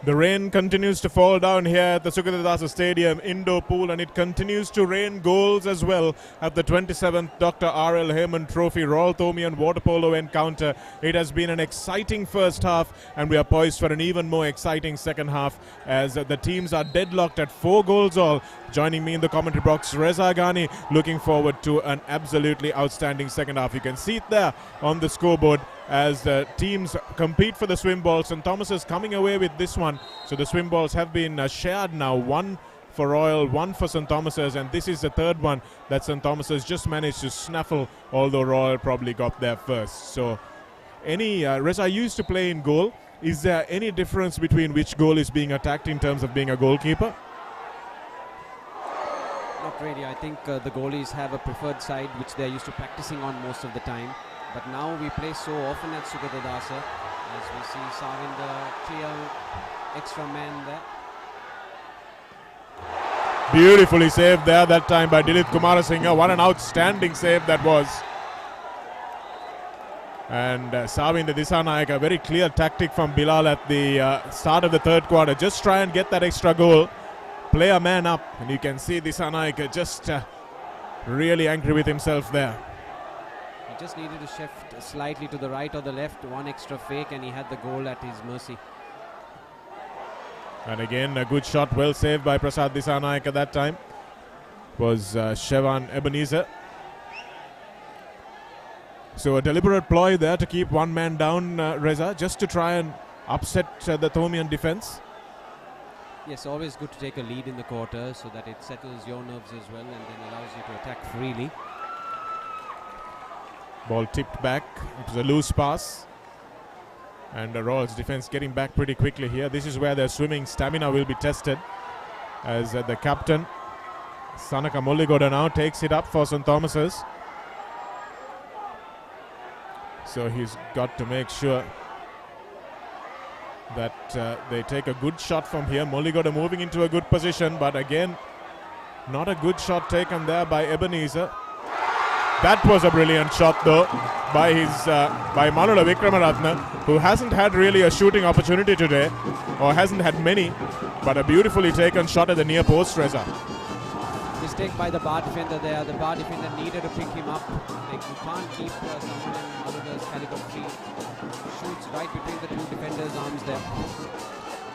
The rain continues to fall down here at the Sukadasa Stadium indoor pool, and it continues to rain goals as well at the 27th Dr. R.L.Hayman Trophy Royal Thomian Water Polo encounter. It has been an exciting first half, and we are poised for an even more exciting second half as the teams are deadlocked at 4 goals all. Joining me in the commentary box, Reza Ghani, looking forward to an absolutely outstanding second half. You can see it there on the scoreboard as the teams compete for the swim balls. St. Thomas is coming away with this one. So the swim balls have been shared now. 1 for Royal, 1 for St. Thomas's, and this is the third one that St. Thomas's just managed to snaffle, although Royal probably got there first. So Reza used to play in goal. Is there any difference between which goal is being attacked in terms of being a goalkeeper? Not really. I think the goalies have a preferred side which they're used to practicing on most of the time. But now we play so often at Sukadasa, as we see Savinda clear extra man there. Beautifully saved there that time by Dilip Kumarasinghe. What an outstanding save that was. And Savinda Disanayake, a very clear tactic from Bilal at the start of the third quarter. Just try and get that extra goal, play a man up, and you can see Disanayake just really angry with himself there. He just needed to shift slightly to the right or the left, one extra fake, and he had the goal at his mercy. And again, a good shot, well saved by Prasad Disanayake at that time. Was Shevan Ebenezer. So a deliberate ploy there to keep one man down, Reza, just to try and upset the Thomian defense. Yes, always good to take a lead in the quarter so that it settles your nerves as well and then allows you to attack freely. Ball tipped back. It was a loose pass. And Royal's defense getting back pretty quickly here. This is where their swimming stamina will be tested, as the captain, Sanaka Molligoda, now takes it up for St. Thomas's. So he's got to make sure that they take a good shot from here. Molligoda moving into a good position, but again, not a good shot taken there by Ebenezer. That was a brilliant shot though by Manula Vikramaratne, who hasn't had really a shooting opportunity today, or hasn't had many, but a beautifully taken shot at the near post, Reza. Mistake by the bar defender there. The bar defender needed to pick him up. Like, you can't keep someone in Manula's caliber free. Shoots right between the two defenders' arms there.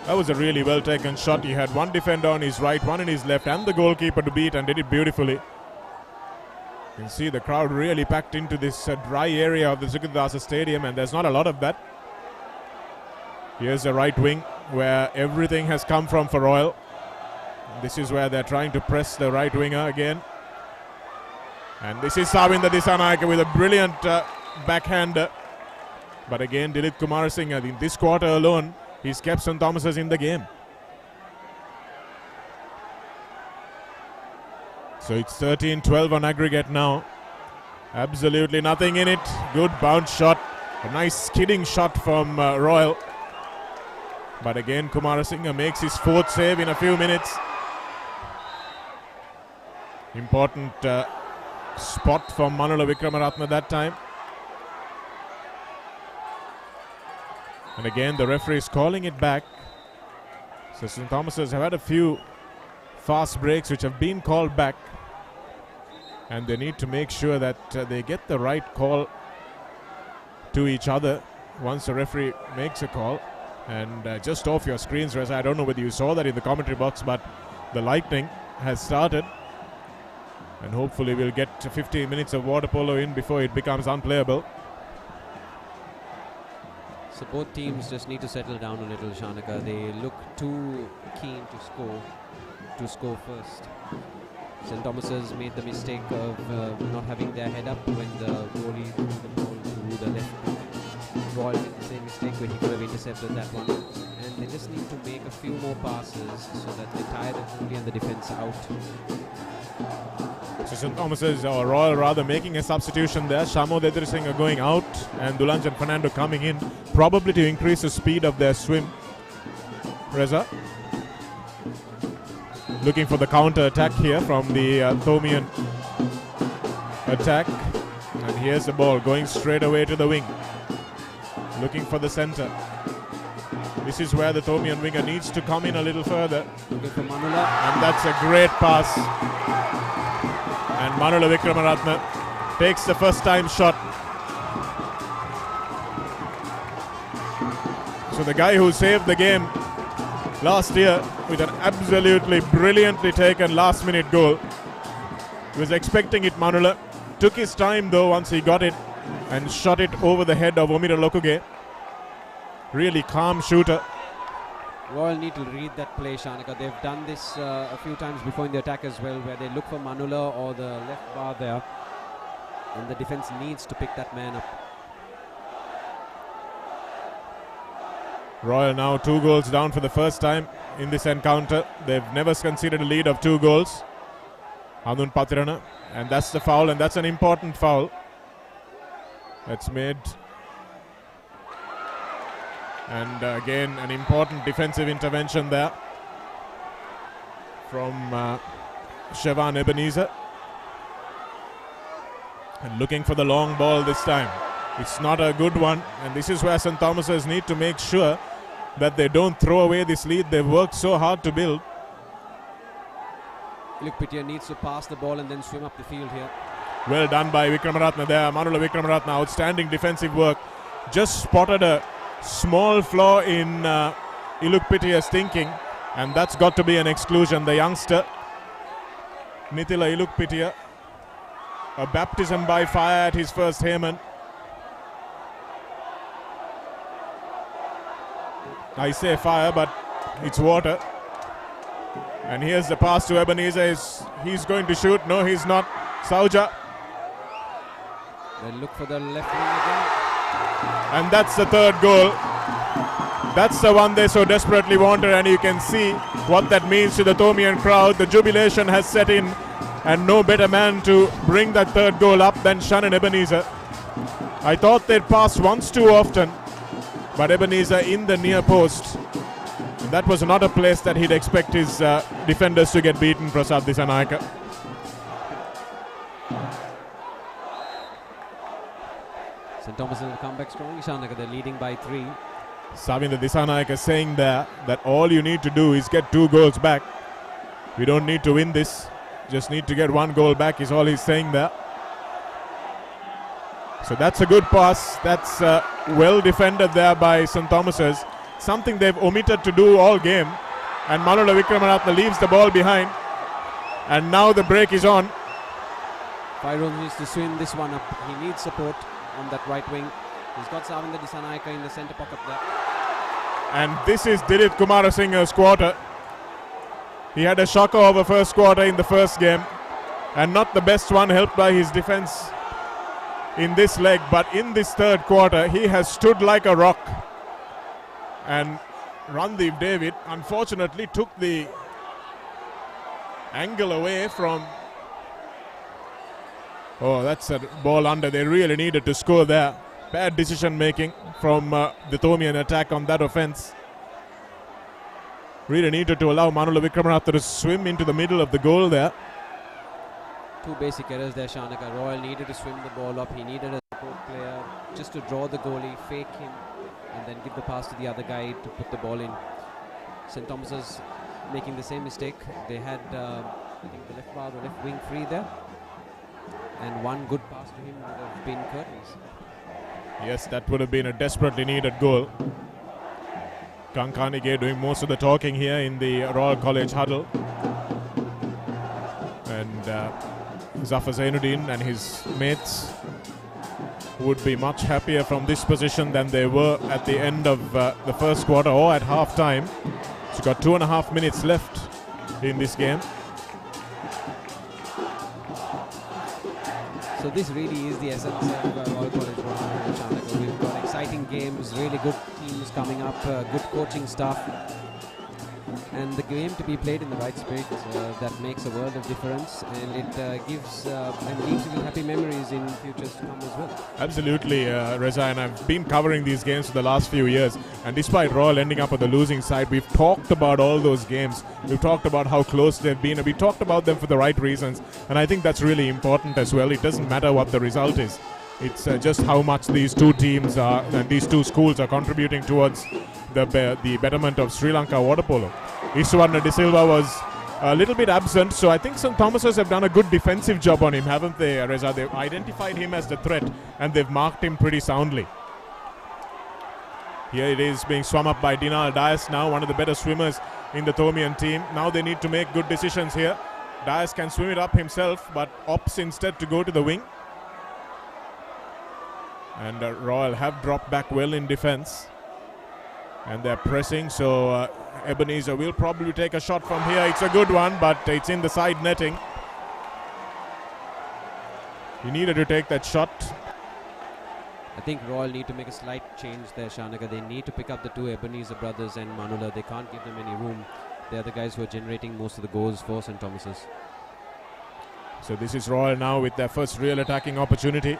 That was a really well taken shot. He had one defender on his right, one in his left, and the goalkeeper to beat, and did it beautifully. You can see the crowd really packed into this dry area of the Sukadasa Stadium, and there's not a lot of that. Here's the right wing where everything has come from for Royal. This is where they're trying to press the right winger again. And this is Savinda Disanayake with a brilliant backhander. But again, Dilip Kumarasinghe, in this quarter alone, he's kept St. Thomas's in the game. So it's 13-12 on aggregate now. Absolutely nothing in it. Good bounce shot. A nice skidding shot from Royal. But again, Kumarasinghe makes his 4th save in a few minutes. Important spot from Manula Vikramaratne that time. And again, the referee is calling it back. So St. Thomas's have had a few fast breaks which have been called back. And they need to make sure that they get the right call to each other once the referee makes a call. And just off your screens, Reza, I don't know whether you saw that in the commentary box, but the lightning has started. And hopefully we'll get 15 minutes of water polo in before it becomes unplayable. So both teams just need to settle down a little, Shanaka. They look too keen to score first. St. Thomas's made the mistake of not having their head up when the goalie threw the ball to the left. Royal made the same mistake when he could have intercepted that one. And they just need to make a few more passes so that they tire the goalie and the defense out. So St. Thomas's, or Royal rather, making a substitution there. Shamo Dedrisinghe going out and Dulanjan Fernando coming in, probably to increase the speed of their swim. Reza looking for the counter attack here from the Thomian attack. And here's the ball going straight away to the wing. Looking for the center. This is where the Thomian winger needs to come in a little further. Looking for Manula. And that's a great pass. And Manula Vikramaratne takes the first time shot. So the guy who saved the game last year with an absolutely brilliantly taken last minute goal. He was expecting it, Manula. Took his time though once he got it and shot it over the head of Omira Lokuge. Really calm shooter. Royal need to read that play, Shanika. They've done this a few times before in the attack as well, where they look for Manula or the left bar there, and the defense needs to pick that man up. Royal now 2 goals down for the first time in this encounter. They've never conceded a lead of 2 goals. Hanun Patirana, and that's the foul, and that's an important foul. That's made. And again, an important defensive intervention there from Shevan Ebenezer. And looking for the long ball this time. It's not a good one, and this is where St. Thomas's need to make sure that they don't throw away this lead they've worked so hard to build. Ilukpitia needs to pass the ball and then swim up the field here. Well done by Vikramaratne there. Manula Vikramaratne, outstanding defensive work. Just spotted a small flaw in Ilukpitia's thinking, and that's got to be an exclusion. The youngster, Nithila Ilukpitia, a baptism by fire at his first Hayman. I say fire, but it's water. And here's the pass to Ebenezer. He's going to shoot. No, he's not. Sauja. They look for the left wing again. And that's the 3rd goal. That's the one they so desperately wanted, and you can see what that means to the Thomian crowd. The jubilation has set in, and no better man to bring that 3rd goal up than Shannon Ebenezer. I thought they'd passed once too often, but Ebenezer in the near post. And that was not a place that he'd expect his defenders to get beaten, Prasad Dissanayake. St. Thomas will come back strongly, Shanika. They're leading by 3. Savindra Dissanayake saying there that all you need to do is get 2 goals back. We don't need to win this, just need to get 1 goal back is all he's saying there. So that's a good pass. That's well defended there by St. Thomas's. Something they've omitted to do all game. And Manula Vikramaratne leaves the ball behind. And now the break is on. Pyro needs to swim this one up. He needs support on that right wing. He's got Savindra Dissanayake in the centre pocket there. And this is Dilip Kumarasinghe's quarter. He had a shocker of a first quarter in the first game. And not the best one, helped by his defence in this leg. But in this 3rd quarter, he has stood like a rock. And Randeep David unfortunately took the angle away from. Oh, that's a ball under. They really needed to score there. Bad decision making from the Thomian attack on that offence. Really needed to allow Manula Vikramaratne to swim into the middle of the goal there. 2 basic errors there, Shanika. Royal needed to swim the ball up. He needed a support player just to draw the goalie, fake him, and then give the pass to the other guy to put the ball in. St. Thomas's making the same mistake. They had, I think, the left bar, the left wing free there. And 1 good pass to him would have been curtains. Yes, that would have been a desperately needed goal. Kankanige doing most of the talking here in the Royal College huddle. And Zafar Zainuddin and his mates would be much happier from this position than they were at the end of the first quarter or at half time. So got 2.5 minutes left in this game. So this really is the essence of Royal College Chanaka. We've got exciting games, really good teams coming up, good coaching staff, and the game to be played in the right spirit, that makes a world of difference, and it gives and leaves you with happy memories in futures to come as well. Absolutely, Reza, and I've been covering these games for the last few years, and despite Royal ending up on the losing side, we've talked about all those games. We've talked about how close they've been, and we talked about them for the right reasons, and I think that's really important as well. It doesn't matter what the result is. It's just how much these two teams are and these two schools are contributing towards the betterment of Sri Lanka water polo. Isuvarna De Silva was a little bit absent, so I think St. Thomas's have done a good defensive job on him, haven't they, Reza? They've identified him as the threat and they've marked him pretty soundly. Here it is being swum up by Dinal Dias now, one of the better swimmers in the Thomian team. Now they need to make good decisions here. Dias can swim it up himself, but opts instead to go to the wing. And Royal have dropped back well in defense. And they're pressing, so Ebenezer will probably take a shot from here. It's a good one, but it's in the side netting. He needed to take that shot. I think Royal need to make a slight change there, Shanaka. They need to pick up the two Ebenezer brothers and Manula. They can't give them any room. They're the guys who are generating most of the goals for St. Thomas's. So this is Royal now with their first real attacking opportunity.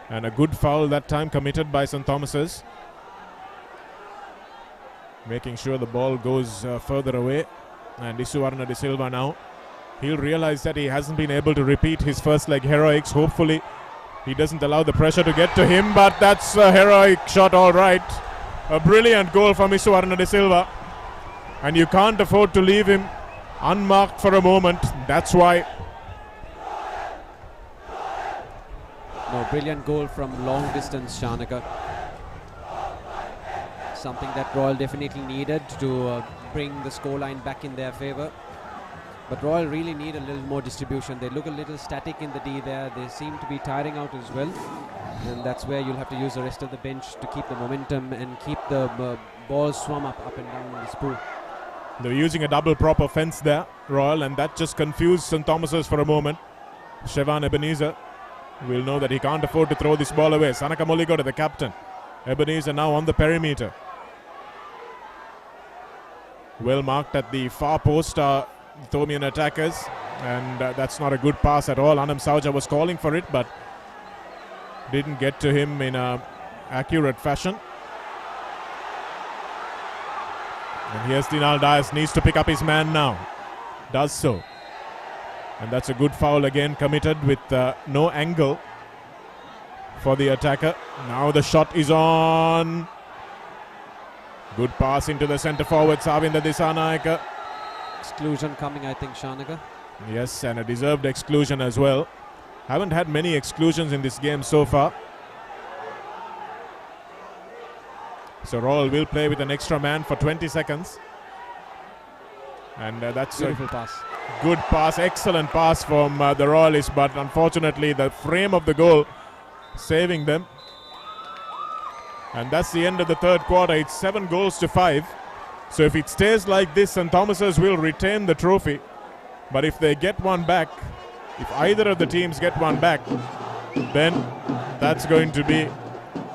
And a good foul that time committed by St. Thomas's. Making sure the ball goes further away. And Isuvarna De Silva now. He'll realize that he hasn't been able to repeat his first leg heroics. Hopefully he doesn't allow the pressure to get to him, but that's a heroic shot, all right. A brilliant goal from Isuvarna De Silva. And you can't afford to leave him unmarked for a moment. That's why. No, brilliant goal from long distance, Shanaka. Something that Royal definitely needed to bring the scoreline back in their favour. But Royal really need a little more distribution. They look a little static in the D there. They seem to be tiring out as well. And that's where you'll have to use the rest of the bench to keep the momentum and keep the ball swum up and down the spool. They were using a double prop offence there, Royal, and that just confused St. Thomas's for a moment. Shevan Ebenezer will know that he can't afford to throw this ball away. Sanaka Muligoda, the captain. Ebenezer now on the perimeter. Well marked at the far post are Thomian attackers, and that's not a good pass at all. Anam Sauja was calling for it, but didn't get to him in a accurate fashion. And here's Dinal Dias, needs to pick up his man now. Does so. And that's a good foul again committed with no angle for the attacker. Now the shot is on. Good pass into the centre forward, Savinda Disanayaka. Exclusion coming, I think, Shanaka. Yes, and a deserved exclusion as well. Haven't had many exclusions in this game so far. So Royal will play with an extra man for 20 seconds. And that's beautiful pass. Good pass, excellent pass from the Royalists, but unfortunately the frame of the goal saving them. And that's the end of the third quarter. It's 7-5. So if it stays like this, St. Thomas's will retain the trophy. But if they get one back, if either of the teams get one back, then that's going to be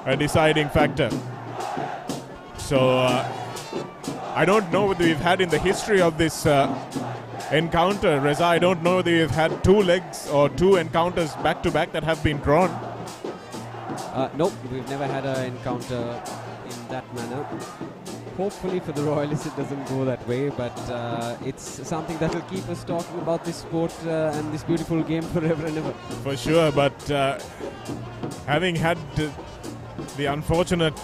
a deciding factor. So I don't know whether we've had in the history of this encounter, Reza, I don't know whether we've had two legs or two encounters back to back that have been drawn. Nope, we've never had an encounter in that manner. Hopefully for the Royalists it doesn't go that way, but it's something that will keep us talking about this sport and this beautiful game forever and ever. For sure, but having had the unfortunate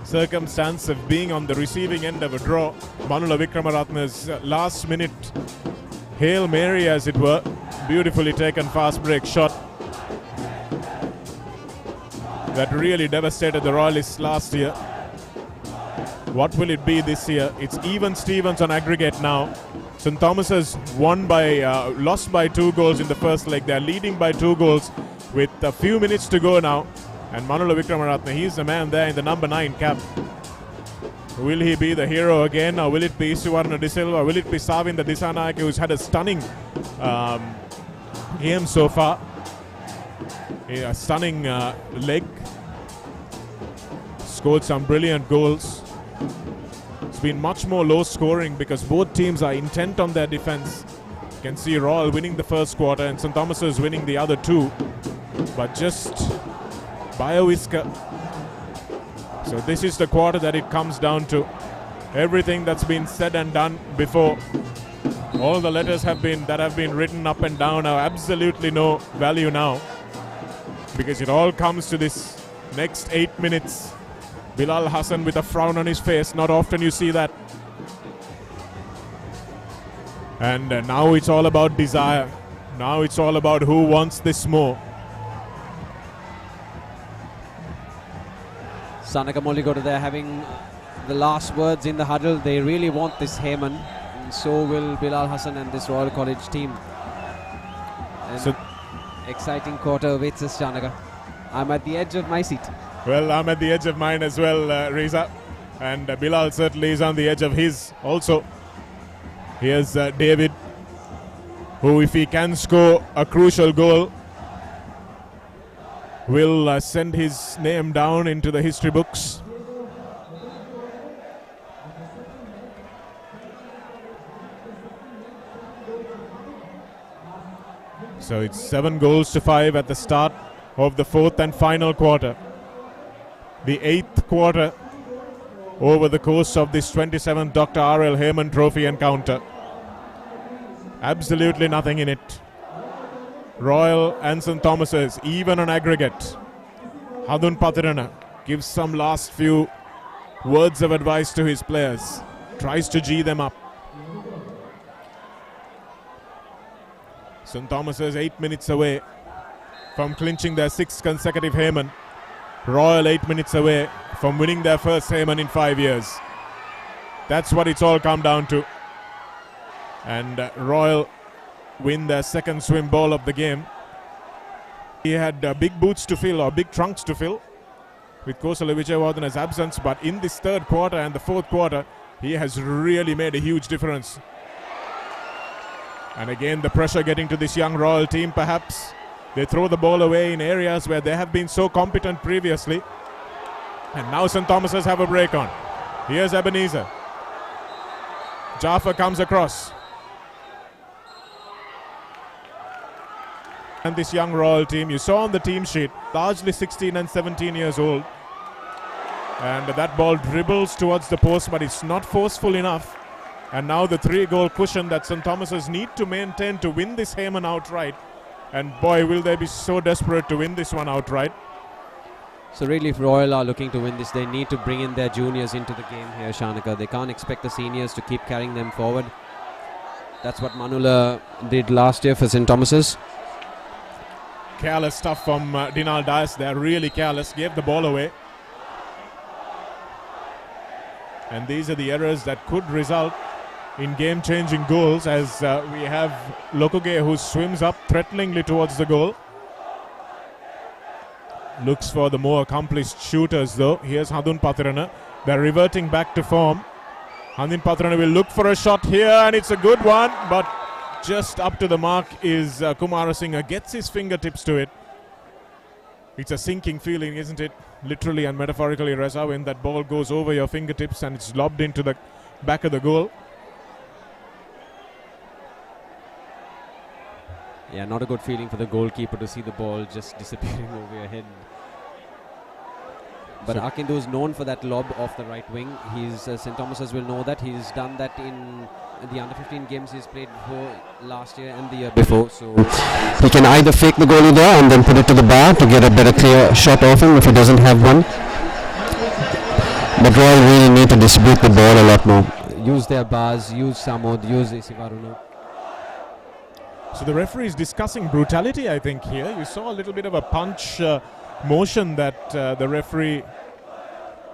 circumstance of being on the receiving end of a draw, Manula Vikramaratne's last minute Hail Mary, as it were, beautifully taken fast break shot that really devastated the Royalists last year. What will it be this year? It's even Stevens on aggregate now. St. Thomas's lost by 2 goals in the first leg. They're leading by 2 goals with a few minutes to go now. And Manula Vikramaratne, he's the man there in the number 9 cap. Will he be the hero again, or will it be Isuvarna De Silva? Will it be Savinda Disanayaka, who's had a stunning game so far? A stunning leg. Scored some brilliant goals. It's been much more low scoring because both teams are intent on their defense. You can see Royal winning the first quarter and St. Thomas's winning the other 2. But just by a whisker. So this is the quarter that it comes down to. Everything that's been said and done before, all the letters that have been written up and down have absolutely no value now, because it all comes to this next 8 minutes Bilal Hassan with a frown on his face. Not often you see that. And now it's all about desire. Now it's all about who wants this more. Sanaka Molligoda there having the last words in the huddle. They really want this Hayman, and so will Bilal Hassan and this Royal College team. And so exciting quarter awaits us, Shanaka. I'm at the edge of my seat. Well, I'm at the edge of mine as well, Reza. And Bilal certainly is on the edge of his also. Here's David, who, if he can score a crucial goal, will send his name down into the history books. So it's 7-5 at the start of the fourth and final quarter. The eighth quarter over the course of this 27th Dr. R.L.Hayman Trophy encounter. Absolutely nothing in it. Royal and St. Thomas's even on aggregate. Hadun Patirana gives some last few words of advice to his players. Tries to G them up. St. Thomas's 8 minutes away from clinching their 6th consecutive Hayman. Royal 8 minutes away from winning their first Hayman in 5 years. That's what it's all come down to. And Royal win their second swim ball of the game. He had big boots to fill, or big trunks to fill, with Kosala Vijayawardana's absence, but in this third quarter and the fourth quarter, he has really made a huge difference. And again, the pressure getting to this young Royal team, perhaps. They throw the ball away in areas where they have been so competent previously. And now St. Thomas's have a break on. Here's Ebenezer. Jaffa comes across. And this young Royal team, you saw on the team sheet, largely 16 and 17 years old. And that ball dribbles towards the post, but it's not forceful enough. And now the 3-goal cushion that St. Thomas's need to maintain to win this Hayman outright. And boy, will they be so desperate to win this one outright. So really, if Royal are looking to win this, they need to bring in their juniors into the game here, Shanaka. They can't expect the seniors to keep carrying them forward. That's what Manula did last year for St. Thomas's. Careless stuff from Dinal Dias. They're really careless. Gave the ball away. And these are the errors that could result in game-changing goals, as we have Lokoge, who swims up threateningly towards the goal. Looks for the more accomplished shooters though. Here's Hadun Patirana. They're reverting back to form. Hadun Patirana will look for a shot here, and it's a good one, but just up to the mark is Kumarasinghe. Gets his fingertips to it. It's a sinking feeling, isn't it? Literally and metaphorically, Reza, when that ball goes over your fingertips and it's lobbed into the back of the goal. Yeah, not a good feeling for the goalkeeper to see the ball just disappearing over your head. But Akindu is known for that lob off the right wing. St. Thomas's will know that. He's done that in the under-15 games he's played before last year and the year before. So he can either fake the goalie there and then put it to the bar to get a better clear shot off him if he doesn't have one. But Royal really need to distribute the ball a lot more. Use their bars, use Samod, use Isivaruno. So the referee is discussing brutality, I think, here. You saw a little bit of a punch motion that the referee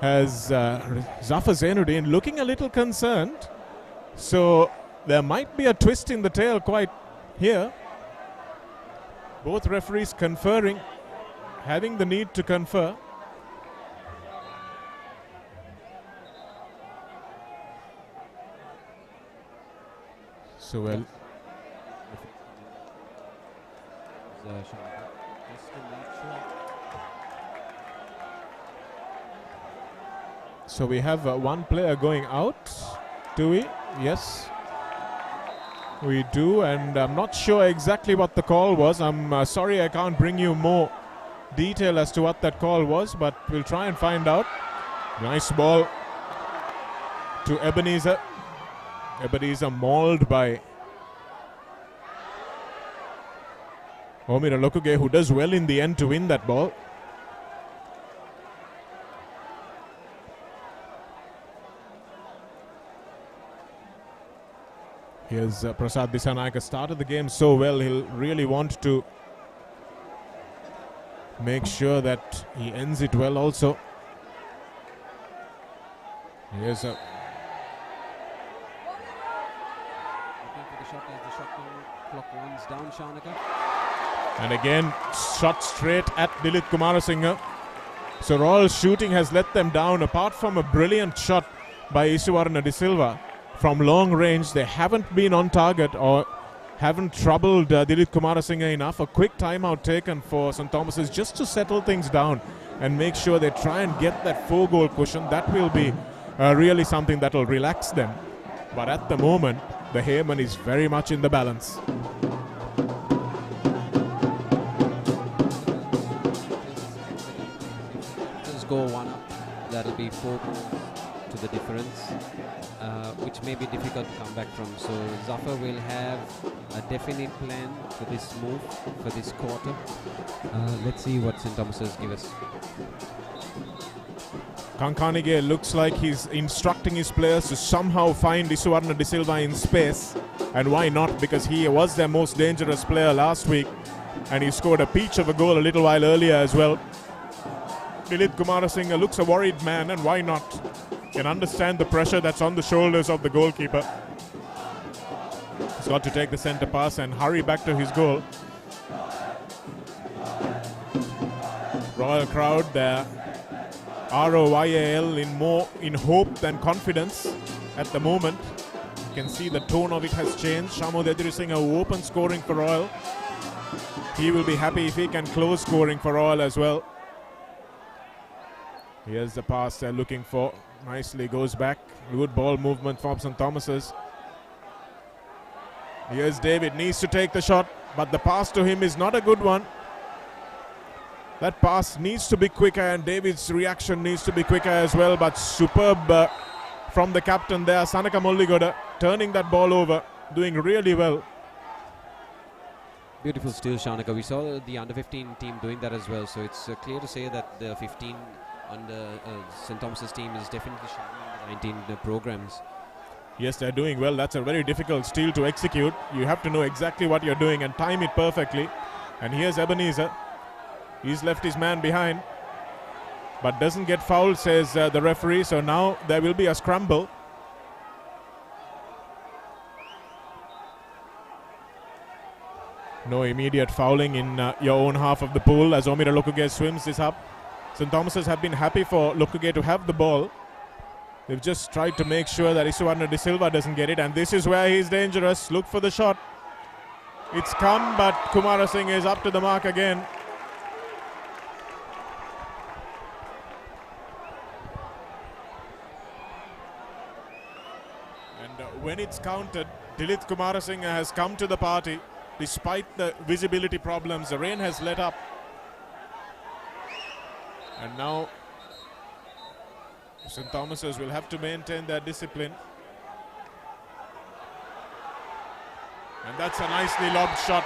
has. Zafar Zainuddin looking a little concerned. So there might be a twist in the tail quite here. Both referees conferring, having the need to confer. So well. So we have one player going out, do we? Yes, we do, and I'm not sure exactly what the call was. I'm sorry I can't bring you more detail as to what that call was, but we'll try and find out. Nice ball to Ebenezer. Ebenezer mauled by Omira Lokoge, who does well in the end to win that ball. Here's Prasad Disanayake started the game so well. He'll really want to make sure that he ends it well also. Here's a down Shanaka. And again, shot straight at Dilith Kumarasinghe. So Royal's shooting has let them down. Apart from a brilliant shot by Isuvarna De Silva from long range, they haven't been on target or haven't troubled Dilith Kumarasinghe enough. A quick timeout taken for St. Thomas's just to settle things down and make sure they try and get that 4-goal cushion. That will be really something that will relax them. But at the moment, the Hayman is very much in the balance. Go one up, that'll be 4 goals to the difference, which may be difficult to come back from. So Zafar will have a definite plan for this move, for this quarter. Let's see what St. Thomas's give us. Kankanige looks like he's instructing his players to somehow find Isuvarna De Silva in space. And why not? Because he was their most dangerous player last week. And he scored a peach of a goal a little while earlier as well. Dilith Kumarasinghe looks a worried man, and why not? Can understand the pressure that's on the shoulders of the goalkeeper. He's got to take the centre pass and hurry back to his goal. Royal crowd there. ROYAL in hope than confidence at the moment. You can see the tone of it has changed. Shamod Edirisinghe who open scoring for Royal. He will be happy if he can close scoring for Royal as well. Here's the pass they're looking for. Nicely goes back. Good ball movement from St. Thomas's. Here's David. Needs to take the shot, but the pass to him is not a good one. That pass needs to be quicker, and David's reaction needs to be quicker as well. But superb from the captain there, Sanaka Molligoda, turning that ball over, doing really well. Beautiful steal, Shanaka. We saw the under-15 team doing that as well. So it's clear to say that the 15 under St. Thomas's team is definitely shining in the 19 programs. Yes, they're doing well. That's a very difficult steal to execute. You have to know exactly what you're doing and time it perfectly. And here's Ebenezer. He's left his man behind, but doesn't get fouled, says the referee. So now there will be a scramble. No immediate fouling in your own half of the pool as Omira Lokuge swims this up. St. Thomas's have been happy for Lokuge to have the ball. They've just tried to make sure that Isuvarna De Silva doesn't get it, and this is where he's dangerous. Look for the shot. It's come, but Kumarasinghe is up to the mark again. And when it's counted, Dilith Kumarasinghe has come to the party. Despite the visibility problems, the rain has let up. And now St. Thomas's will have to maintain their discipline. And that's a nicely lobbed shot.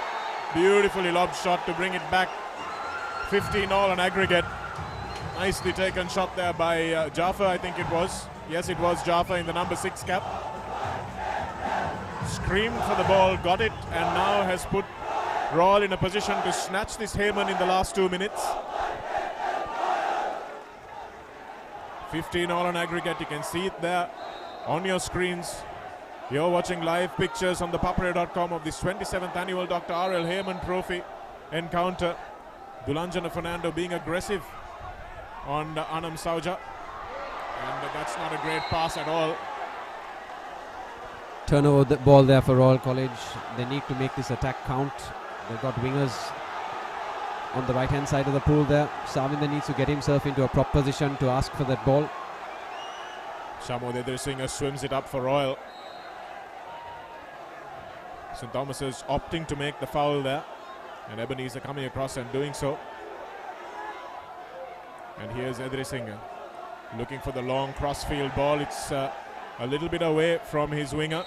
Beautifully lobbed shot to bring it back. 15 all on aggregate. Nicely taken shot there by Jaffa, I think it was. Yes, it was Jaffa in the number 6 cap. Screamed for the ball, got it, and now has put Royal in a position to snatch this Hayman in the last 2 minutes. 15 all on aggregate. You can see it there on your screens. You're watching live pictures on the papare.com of this 27th annual Dr. R.L.Hayman Trophy encounter. Dulanjana Fernando being aggressive on Anam Sauja. And that's not a great pass at all. Turnover the ball there for Royal College. They need to make this attack count. They've got wingers on the right hand side of the pool there. Savinda needs to get himself into a proper position to ask for that ball. Shamo Edirisinghe swims it up for Royal. St. Thomas is opting to make the foul there, and Ebenezer coming across and doing so. And here's Edirisinghe looking for the long crossfield ball. It's a little bit away from his winger,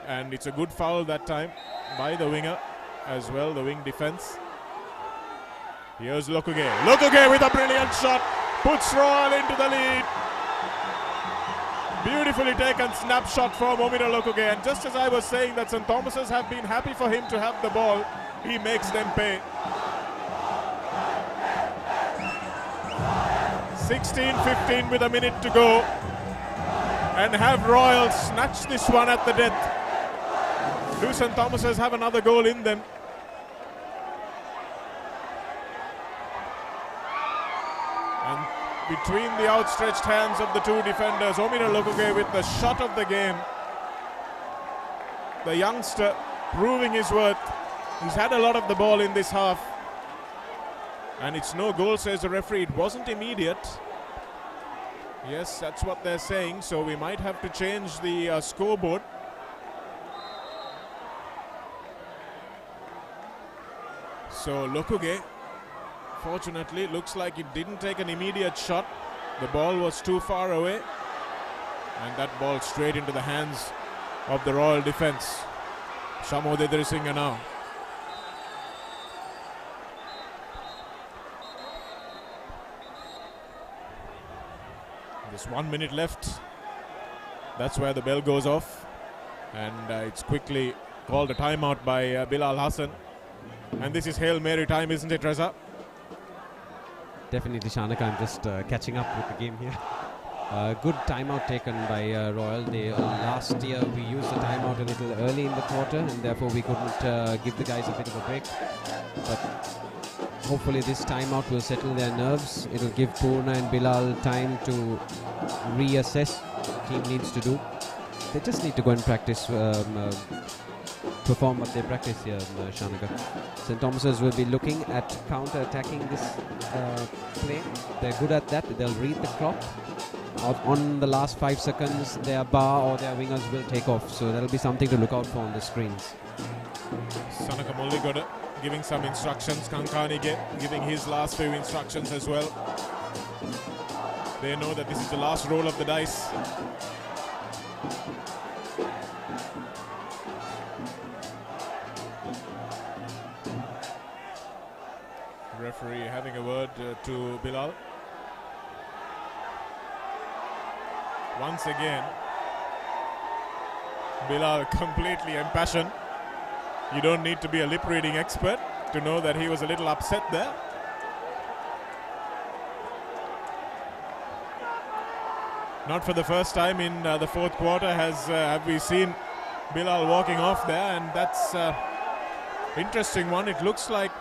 and it's a good foul that time by the winger as well, the wing defense. Here's Lokuge. Lokuge with a brilliant shot, puts Royal into the lead. Beautifully taken snapshot from Omira Lokuge, and just as I was saying that St. Thomas's have been happy for him to have the ball, he makes them pay. 16-15 with a minute to go, and have Royal snatch this one at the death. Do St. Thomas's have another goal in them? And between the outstretched hands of the two defenders, Omira Lokuge with the shot of the game. The youngster proving his worth. He's had a lot of the ball in this half. And it's no goal, says the referee. It wasn't immediate. Yes, that's what they're saying. So we might have to change the scoreboard. So Lokuge, fortunately, looks like it didn't take an immediate shot. The ball was too far away. And that ball straight into the hands of the Royal defence. Shamo Dedrisinga now. Just 1 minute left. That's where the bell goes off. And it's quickly called a timeout by Bilal Hassan. And this is Hail Mary time, isn't it, Reza? Definitely, Shanaka. I'm just catching up with the game here. Good timeout taken by Royal. Last year we used the timeout a little early in the quarter, and therefore we couldn't give the guys a bit of a break. But hopefully this timeout will settle their nerves. It'll give Purna and Bilal time to reassess what the team needs to do. They just need to go and practice, perform what they practice here, Shanaka. St. Thomas's will be looking at counter-attacking this play. They're good at that. They'll read the clock. On the last 5 seconds, their bar or their wingers will take off. So that'll be something to look out for on the screens. Sanaka Mulligoda giving some instructions. Kankani giving his last few instructions as well. They know that this is the last roll of the dice. Referee having a word to Bilal. Once again, Bilal completely impassioned. You don't need to be a lip reading expert to know that he was a little upset there. Not for the first time in the fourth quarter have we seen Bilal walking off there, and that's interesting one. It looks like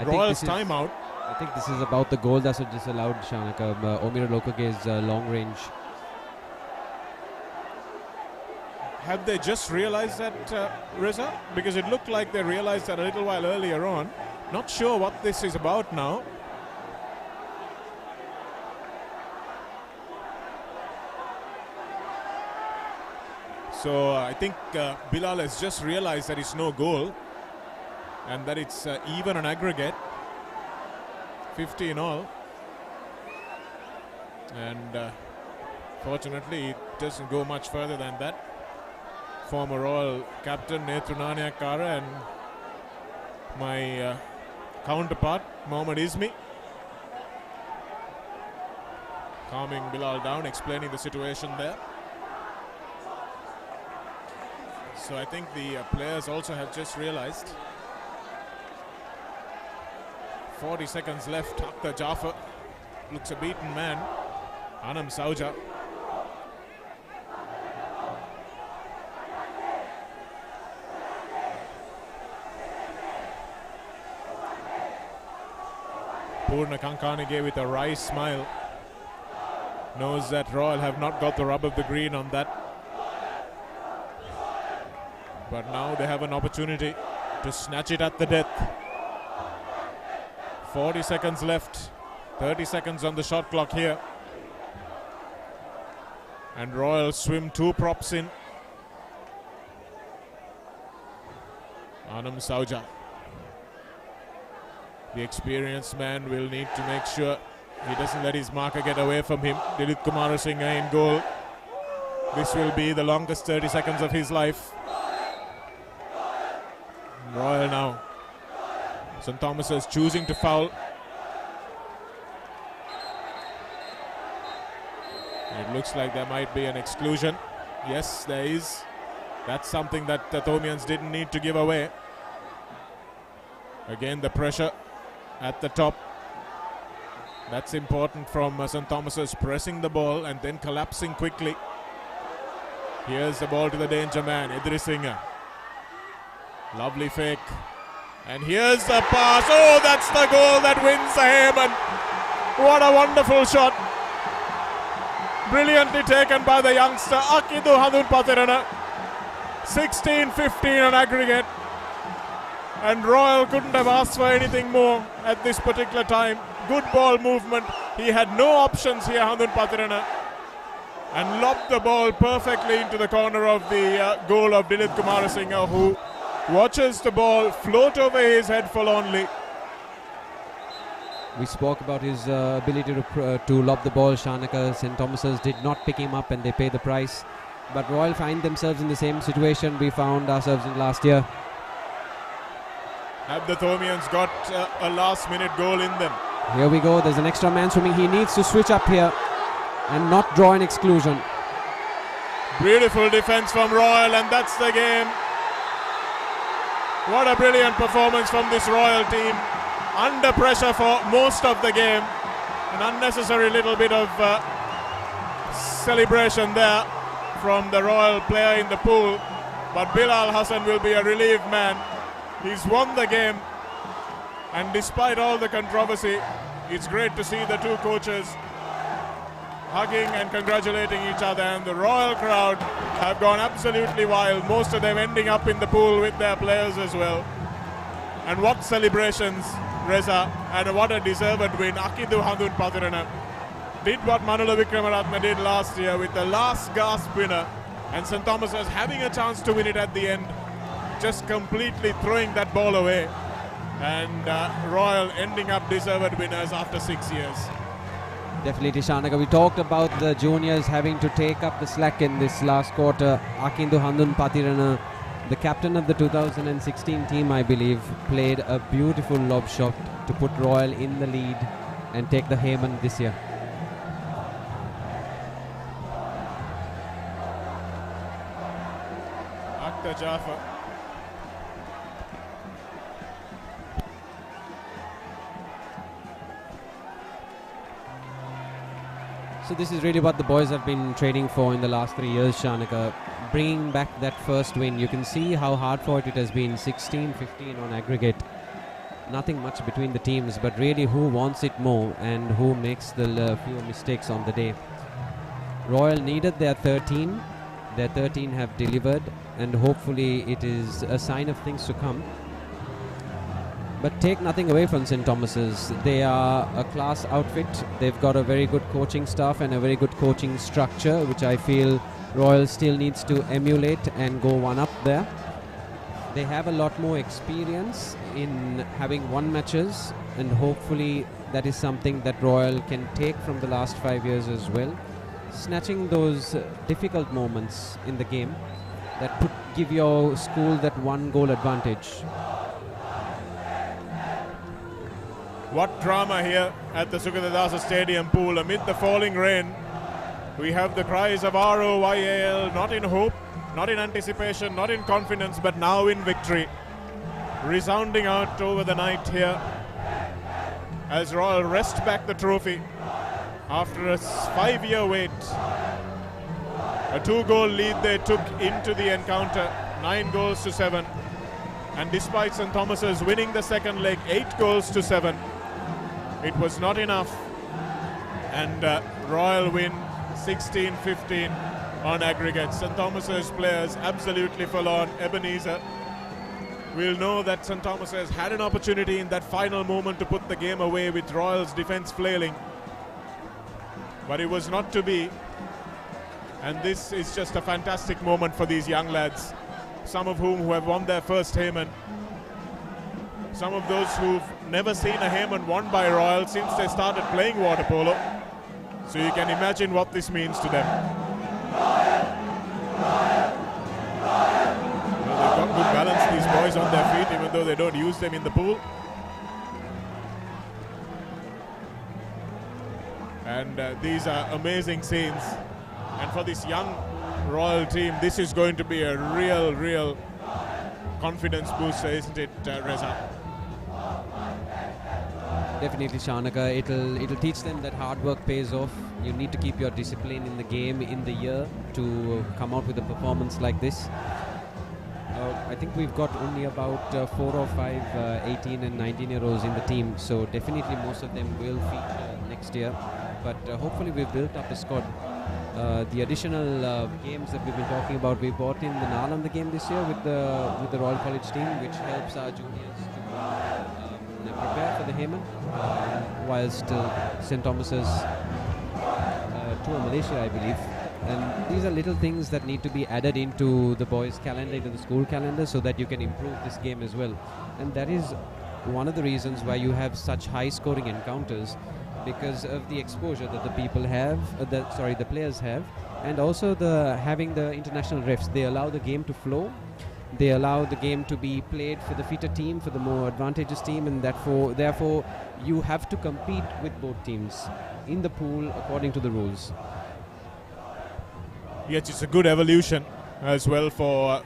Royal's timeout. I think this is about the goal that's disallowed, Shanaka. Omira Lokuge's long range. Have they just realized that, Reza? Because it looked like they realized that a little while earlier on. Not sure what this is about now. So I think Bilal has just realized that it's no goal and that it's even on aggregate. 50 in all. And fortunately it doesn't go much further than that. Former Royal captain Nethrunania Kara and my counterpart Mohammad Ismi calming Bilal down, explaining the situation there. So I think the players also have just realized. 40 seconds left. Akhtar Jafar looks a beaten man. Anam Sauja. Purna Kankanige with a wry smile. Knows that Royal have not got the rub of the green on that. But now they have an opportunity to snatch it at the death. 40 seconds left. 30 seconds on the shot clock here. And Royal swim 2 props in. Anam Sauja. The experienced man will need to make sure he doesn't let his marker get away from him. Dilip Kumarasinghe in goal. This will be the longest 30 seconds of his life. Royal now. St. Thomas is choosing to foul. It looks like there might be an exclusion. Yes, there is. That's something that the Thomians didn't need to give away. Again, the pressure at the top. That's important from St. Thomas's, pressing the ball and then collapsing quickly. Here's the ball to the danger man, Idrisinga. Lovely fake. And here's the pass. Oh, that's the goal that wins the Hayman. What a wonderful shot. Brilliantly taken by the youngster, Akidu Hadunpathirana. 16-15 on aggregate. And Royal couldn't have asked for anything more at this particular time. Good ball movement. He had no options here, Hadunpathirana. And lobbed the ball perfectly into the corner of the goal of Dilip Kumarasinghe, who watches the ball float over his head forlornly. We spoke about his ability to lob the ball. Shanaka, St. Thomas's did not pick him up and they pay the price. But Royal find themselves in the same situation we found ourselves in last year. Have the Thomians got a last-minute goal in them? Here we go. There's an extra man swimming. He needs to switch up here and not draw an exclusion. Beautiful defense from Royal, and that's the game. What a brilliant performance from this Royal team. Under pressure for most of the game. An unnecessary little bit of celebration there from the Royal player in the pool. But Bilal Hassan will be a relieved man. He's won the game. And despite all the controversy, it's great to see the two coaches hugging and congratulating each other. And the Royal crowd have gone absolutely wild. Most of them ending up in the pool with their players as well. And what celebrations, Reza, and what a deserved win. Akidu Hadunpathirana did what Manula Vikramaratne did last year with the last gasp winner. And St. Thomas's having a chance to win it at the end, just completely throwing that ball away. And Royal ending up deserved winners after 6 years. Definitely, Shanaka. We talked about the juniors having to take up the slack in this last quarter. Akindu Hadunpathirana, the captain of the 2016 team, I believe, played a beautiful lob shot to put Royal in the lead and take the Hayman this year. Akhtar Jafar. So this is really what the boys have been training for in the last 3 years, Shanaka. Bringing back that first win. You can see how hard fought it has been. 16-15 on aggregate. Nothing much between the teams, but really who wants it more and who makes the fewer mistakes on the day. Royal needed their 13. Their 13 have delivered, and hopefully it is a sign of things to come. But take nothing away from St. Thomas's. They are a class outfit. They've got a very good coaching staff and a very good coaching structure, which I feel Royal still needs to emulate and go one up there. They have a lot more experience in having won matches, and hopefully that is something that Royal can take from the last 5 years as well. Snatching those difficult moments in the game that could give your school that one goal advantage. What drama here at the Sukadadasa Stadium pool amid the falling rain. We have the cries of ROYAL, not in hope, not in anticipation, not in confidence, but now in victory. Resounding out over the night here as Royal wrest back the trophy after a 5-year wait. A 2-goal lead they took into the encounter, 9-7. And despite St. Thomas's winning the second leg 8-7, it was not enough. And Royal win 16-15 on aggregate. St. Thomas's players absolutely forlorn. Ebenezer will know that St. Thomas's had an opportunity in that final moment to put the game away with Royal's defense flailing. But it was not to be. And this is just a fantastic moment for these young lads, some of whom who have won their first Hayman. Some of those who've never seen a Hayman won by Royal since they started playing water polo. So you can imagine what this means to them. Well, they've got good balance, these boys, on their feet, even though they don't use them in the pool. And these are amazing scenes. And for this young Royal team, this is going to be a real confidence booster, isn't it, Reza? Definitely, Shanaka. It'll teach them that hard work pays off. You need to keep your discipline in the game, in the year, to come out with a performance like this. I think we've got only about 4 or 5 18 and 19-year-olds in the team, so definitely most of them will feature next year. But hopefully we've built up a squad. The additional games that we've been talking about, we brought in the Nalanda game this year with the Royal College team, which helps our juniors to prepare for the Hayman, whilst St. Thomas's tour Malaysia, I believe. And these are little things that need to be added into the boys' calendar, into the school calendar, so that you can improve this game as well. And that is one of the reasons why you have such high-scoring encounters, because of the exposure that the people have, the players have, and also having the international refs. They allow the game to flow. They allow the game to be played for the fitter team, for the more advantageous team, and therefore you have to compete with both teams in the pool according to the rules. Yes, it's a good evolution as well for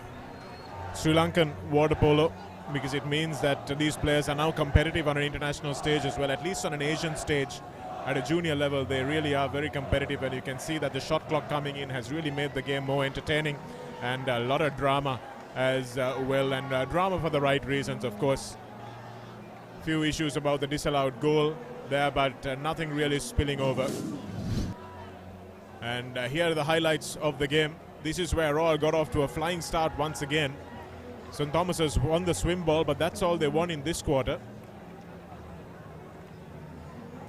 Sri Lankan water polo, because it means that these players are now competitive on an international stage as well, at least on an Asian stage. At a junior level, they really are very competitive, and you can see that the shot clock coming in has really made the game more entertaining, and a lot of drama as well, and drama for the right reasons, of course. Few issues about the disallowed goal there, but nothing really spilling over. And here are the highlights of the game. This is where Royal got off to a flying start once again. St. Thomas has won the swim ball, but that's all they won in this quarter.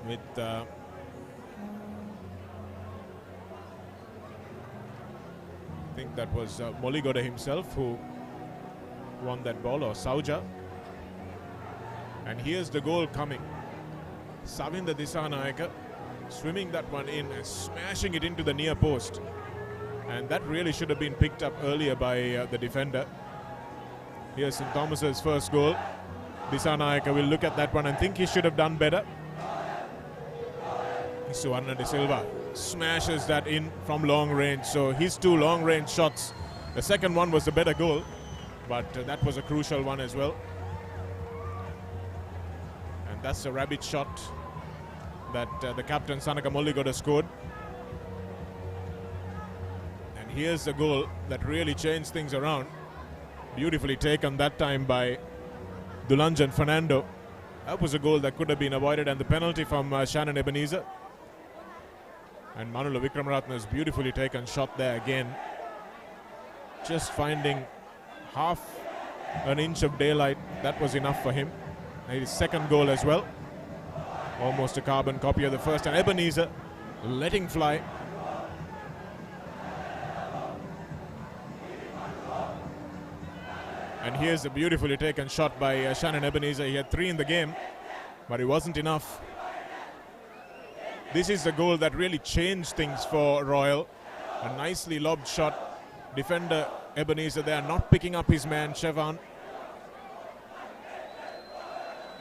With I think that was Moligoda himself who won that ball, or Sauja. And here's the goal coming. Savinda Disanayaka swimming that one in and smashing it into the near post. And that really should have been picked up earlier by the defender. Here's St. Thomas's first goal. Disanayaka will look at that one and think he should have done better. Suvarna De Silva smashes that in from long range. So his 2 long range shots, the second one was the better goal, but that was a crucial one as well. And that's a rabbit shot that the captain Sanaka Molligoda scored. And here's the goal that really changed things around. Beautifully taken that time by Dulanjan Fernando. That was a goal that could have been avoided, and the penalty from Shannon Ebenezer. And Manula Vikramaratne's beautifully taken shot there again. Just finding half an inch of daylight, that was enough for him. And his second goal as well. Almost a carbon copy of the first. And Ebenezer letting fly. And here's a beautifully taken shot by Shannon Ebenezer. He had 3 in the game, but it wasn't enough. This is the goal that really changed things for Royal. A nicely lobbed shot. Defender Ebenezer there not picking up his man Chevan.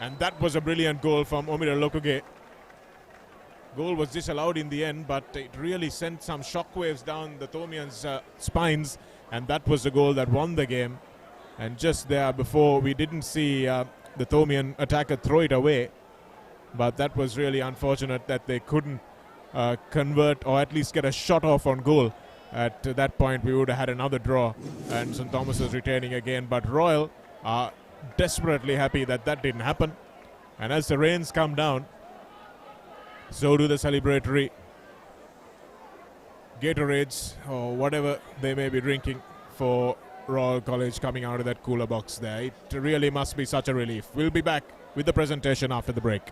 And that was a brilliant goal from Omira Lokuge. Goal was disallowed in the end, but it really sent some shockwaves down the Thomian's spines, and that was the goal that won the game. And just there before, we didn't see the Thomian attacker throw it away, but that was really unfortunate that they couldn't convert or at least get a shot off on goal. At that point, we would have had another draw, and St. Thomas is retaining again. But Royal are desperately happy that that didn't happen. And as the rains come down, so do the celebratory Gatorades or whatever they may be drinking for Royal College coming out of that cooler box there. It really must be such a relief. We'll be back with the presentation after the break.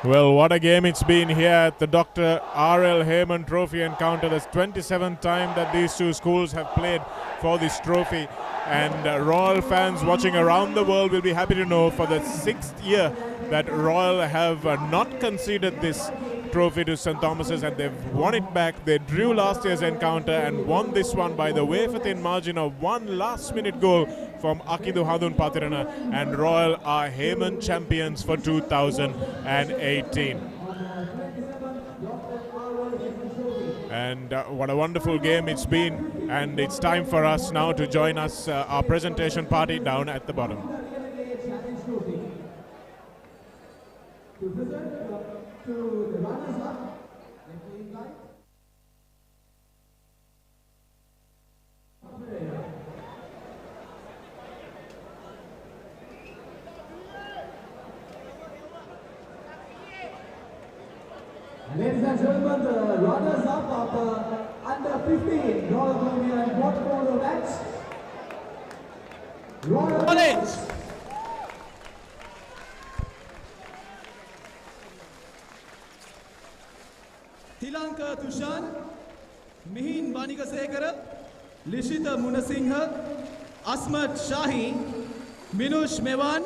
Well, what a game it's been here at the Dr. R.L.Hayman Trophy Encounter. That's 27th time that these two schools have played for this trophy. And Royal fans watching around the world will be happy to know for the 6th year that Royal have not conceded this trophy to St. Thomas's, and they've won it back. They drew last year's encounter and won this one by the wafer-thin margin of one last-minute goal from Akidu Hadun Patirana, and Royal are Hayman champions for 2018. And what a wonderful game it's been, and it's time for us now to join us, our presentation party down at the bottom. Ladies and gentlemen, the runners-up of the under-15 Royal Thomian water polo match. Royal College. Tilanka Tushan, Mihin Banigasekara, Lishita Munasingha, Asmat Shahi, Minush Mewan,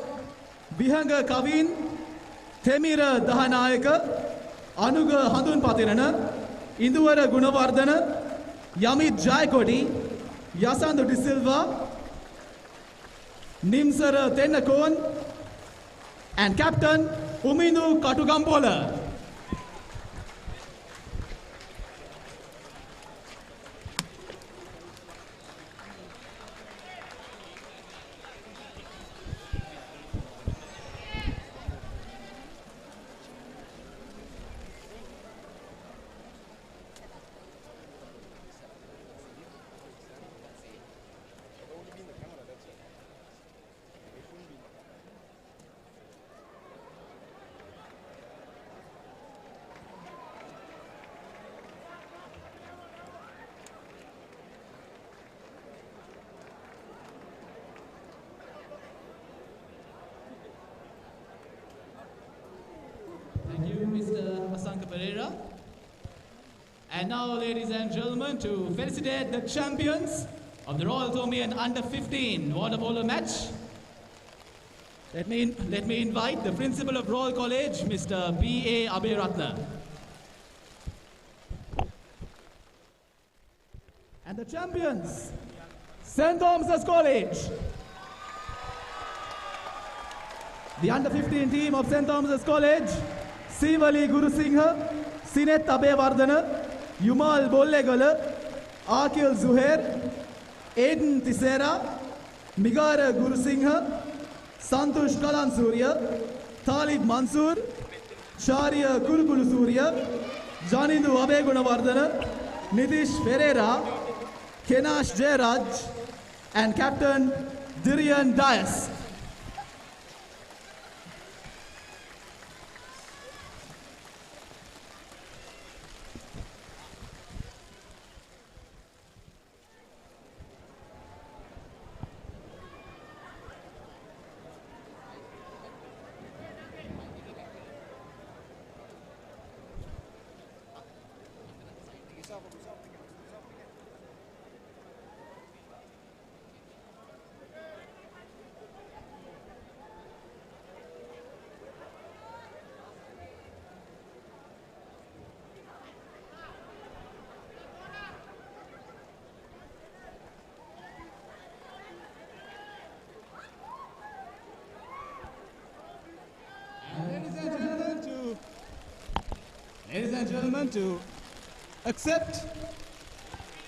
Bihanga Kavin, Temira Dahanayaka, Anuga Handun Patirana, Induvara Gunavardhana, Yamit Jaikodi, Yasandu De Silva, Nimsara Tenakon, and Captain Uminu Katugampola. Thank you, Mr. Asanka Pereira. And now, ladies and gentlemen, to felicitate the champions of the Royal Thomian Under-15 water polo match, let me invite the Principal of Royal College, Mr. B.A. Abhiratna. And the champions, St. Thomas's College. The Under-15 team of St. Thomas's College, Sivali Gurusingha, Sinet Abevardhana, Yumal Bollegala, Akil Zuhair, Aiden Tisera, Migara Gurusingha, Santosh Kalan Surya, Talib Mansoor, Sharia Gurukulu Surya, Janidu Abe Gunavardhana, Nitish Ferreira, Kenash Jairaj, and Captain Dirian Dias. Ladies and gentlemen, to accept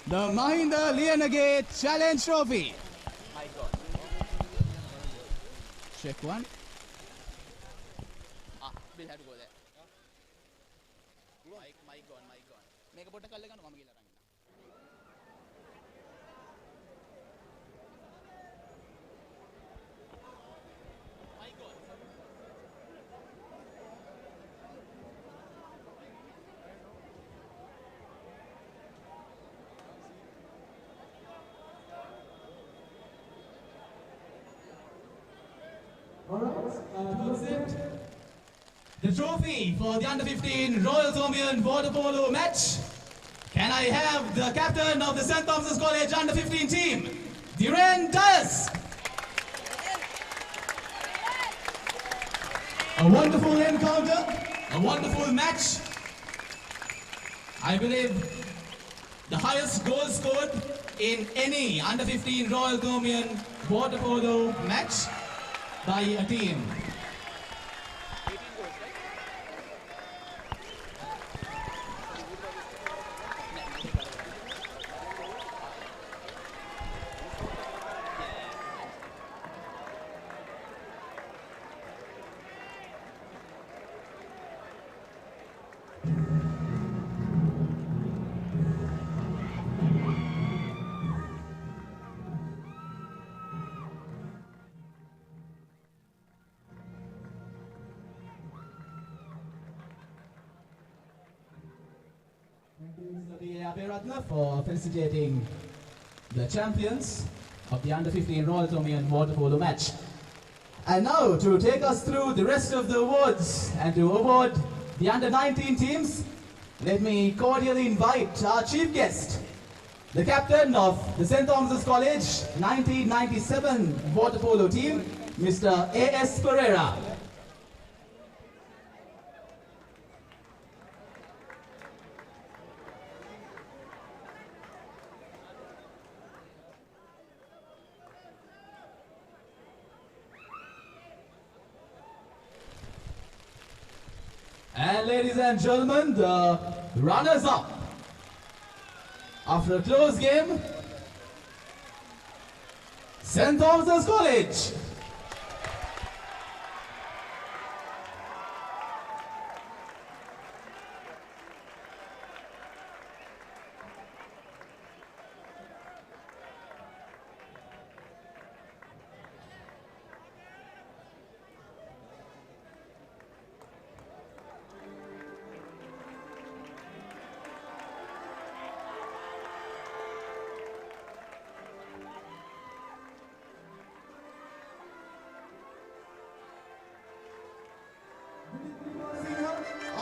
the Mahinda Lianage Challenge Trophy. Check one. We'll have to go there. Mic on. Make a photo call lega no mama gila rangina. Mic on. All right, to accept the trophy for the under-15 Royal Thomian water polo match. Can I have the captain of the St. Thomas's College under-15 team, Dhiren Dias? A wonderful encounter, a wonderful match. I believe the highest goal scored in any under-15 Royal Thomian water polo match by a team. For felicitating the champions of the under-15 Royal Thomian water polo match. And now to take us through the rest of the awards and to award the under-19 teams, let me cordially invite our chief guest, the captain of the St. Thomas's College 1997 water polo team, Mr. A.S. Pereira. And ladies and gentlemen, the runners-up after a close game, St. Thomas's College.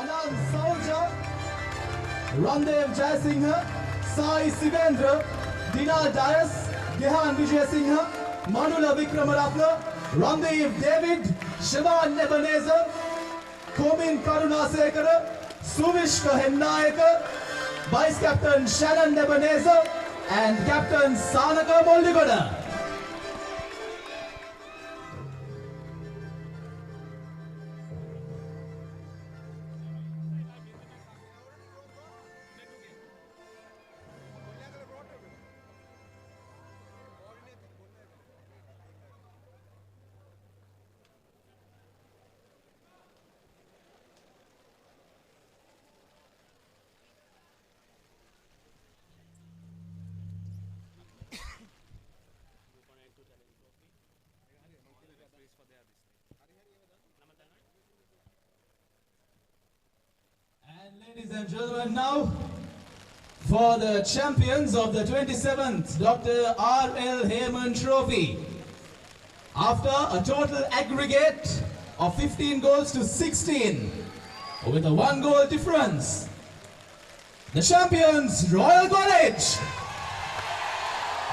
Anand Saulja, Randev Jayasinghe, Sai Sivendra, Dinal Dias, Gehan Vijayasinghe, Manula Vikramaratna, Randev David, Shivan Ebenezer, Komin Karunasekara, Suvishka Hennayaka, Vice Captain Shannon Ebenezer, and Captain Sanaka Moldigoda. And ladies and gentlemen, now for the champions of the 27th Dr. R.L.Hayman Trophy. After a total aggregate of 15 goals to 16, with a 1 goal difference, the champions, Royal College.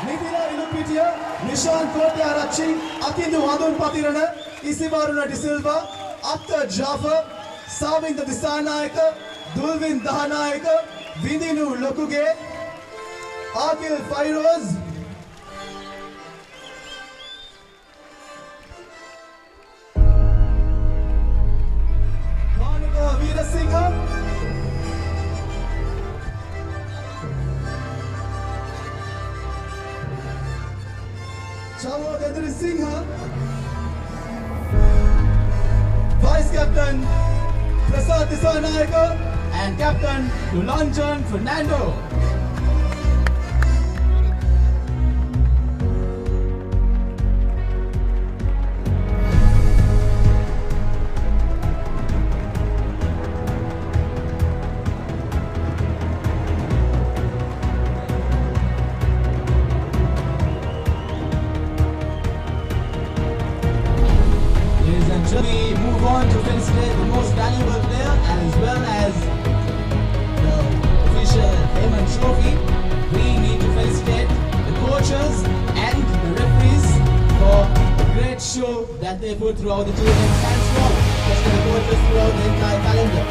Nithila Ilupitiya, Nishan Kotyarachi, Akindu Hadun Patirana, Isivaruna De Silva, Atta Jaffa, Savinda Disanayaka, Dulvin Dahanayaka, Vidinu Lokuge, Akil Fairoz, Kanika Veerasinghe, Chamo Dedri Singha, Vice Captain Prasad Disanayaka, and Captain Dulanjan Fernando. Ladies and gentlemen, we move on to felicitate the most valuable that they put throughout the 2 events and strong, especially the coaches throughout the entire calendar.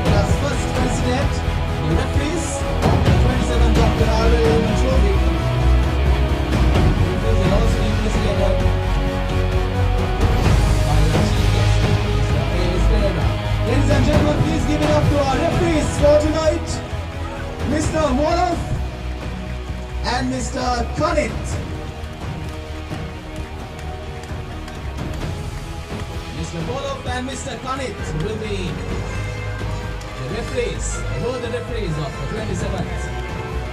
Let us first consider the referees of the 27th Dr. R.L.Hayman Trophy. This will also be presented by the chief guest, Mr. A.S. Pereira. Ladies and gentlemen, please give it up to our referees for tonight, Mr. Polo and Mr. Kanit. Mr. Polo and Mr. Kanit will be the referees, both the referees of the 27th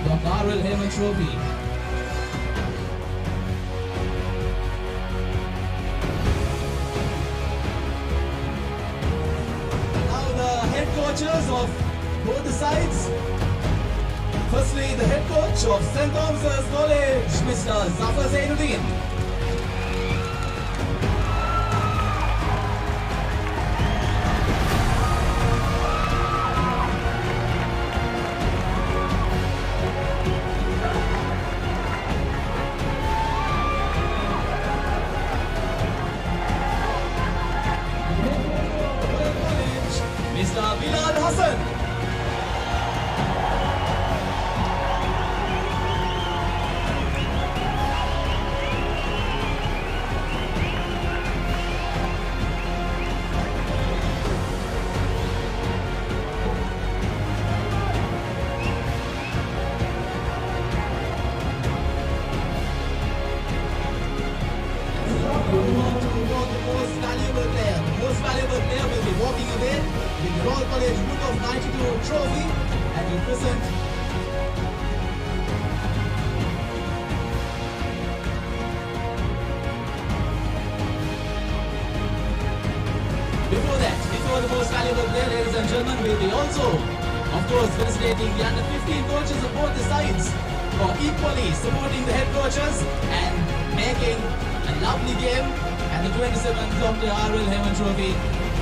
Dr. R.L.Hayman Trophy. Now the head coaches of both the sides. Firstly, the head coach of St. Thomas's College, Mr. Zafar Zainuddin. Mr. Bilal Hassan. The most valuable player will be walking away with the Royal College Group of 92 trophy and will present before the most valuable player, ladies and gentlemen, will be also, of course, felicitating the under 15 coaches of both the sides for equally supporting the head coaches and making a lovely game at the 27th Dr. R.L.Hayman Trophy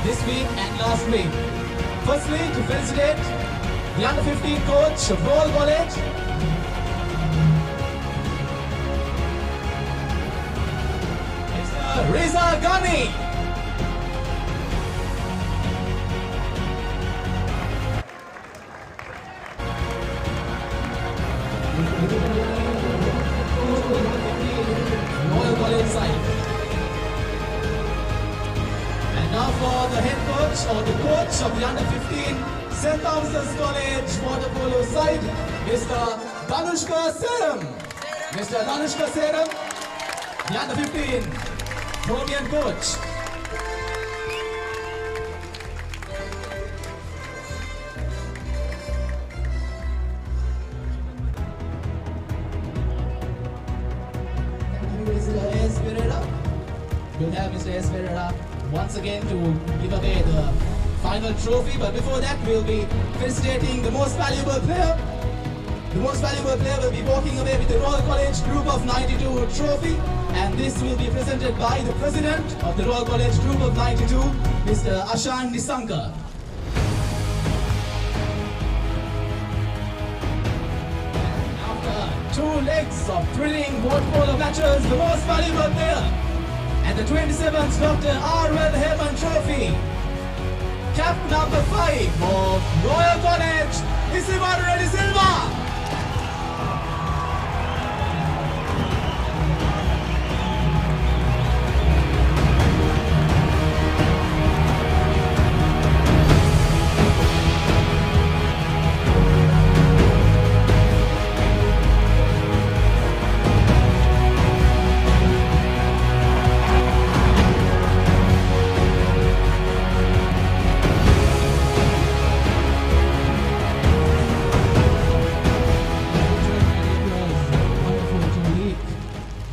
this week and last week. Firstly, to felicitate the under 15 coach of Royal College, Mr. Reza Ghani. Royal College side. And now for the head coach or the coach of the under 15 St. Thomas's College water polo side, Mr. Danushka Seram. Mr. Danushka Seram, the under 15 Thomian coach. We'll have Mr. A.S. Pereira once again to give away the final trophy, but before that we'll be felicitating the most valuable player. The most valuable player will be walking away with the Royal College Group of 92 trophy, and this will be presented by the President of the Royal College Group of 92, Mr. Ashan Nisankar. After 2 legs of thrilling water polo matches, the most valuable player and the 27th Dr. R.L.Hayman Trophy, cap number 5 of Royal College, Isimar Reddy Silva.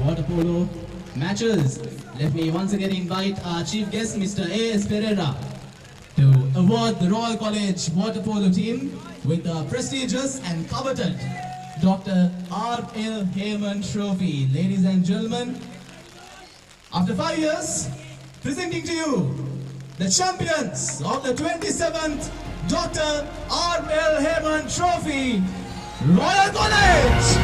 Water polo matches. Let me once again invite our chief guest, Mr. A.S. Pereira, to award the Royal College water polo team with the prestigious and coveted Dr. R.L.Hayman Trophy. Ladies and gentlemen, after 5 years, presenting to you the champions of the 27th Dr. R.L.Hayman Trophy, Royal College!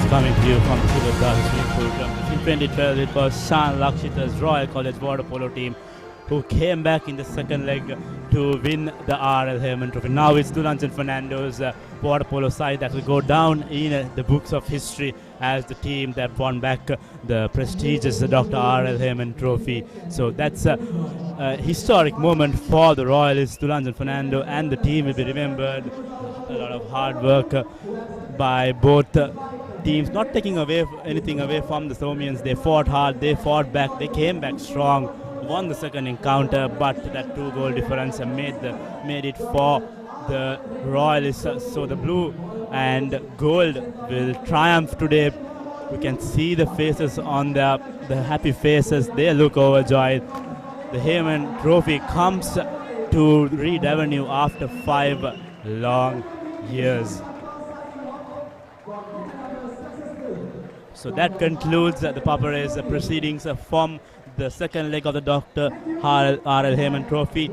is coming to you from the Silver Dog swimming pool ground. In 2012, it was Shan Lakshita's Royal College water polo team who came back in the second leg to win the R.L.Hayman Trophy. Now it's Tulans and Fernando's water polo side that will go down in the books of history as the team that won back the prestigious Dr. R.L.Hayman Trophy. So that's a historic moment for the Royalists, Tulans and Fernando, and the team will be remembered. A lot of hard work by both teams, not taking anything away from the Thomians. They fought hard, they fought back, they came back strong, won the second encounter, but that 2-goal difference made it for the Royalists. So the blue and gold will triumph today. We can see the faces on the happy faces. They look overjoyed. The Hayman Trophy comes to Reed Avenue after 5 long years. So that concludes the Paparazzi proceedings from the second leg of the Dr. R.L.Hayman Trophy.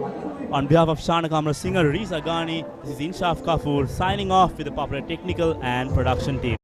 On behalf of Shana Kamra singer Risa Ghani, this is Inshaf Kapoor signing off with the Paparazzi technical and production team.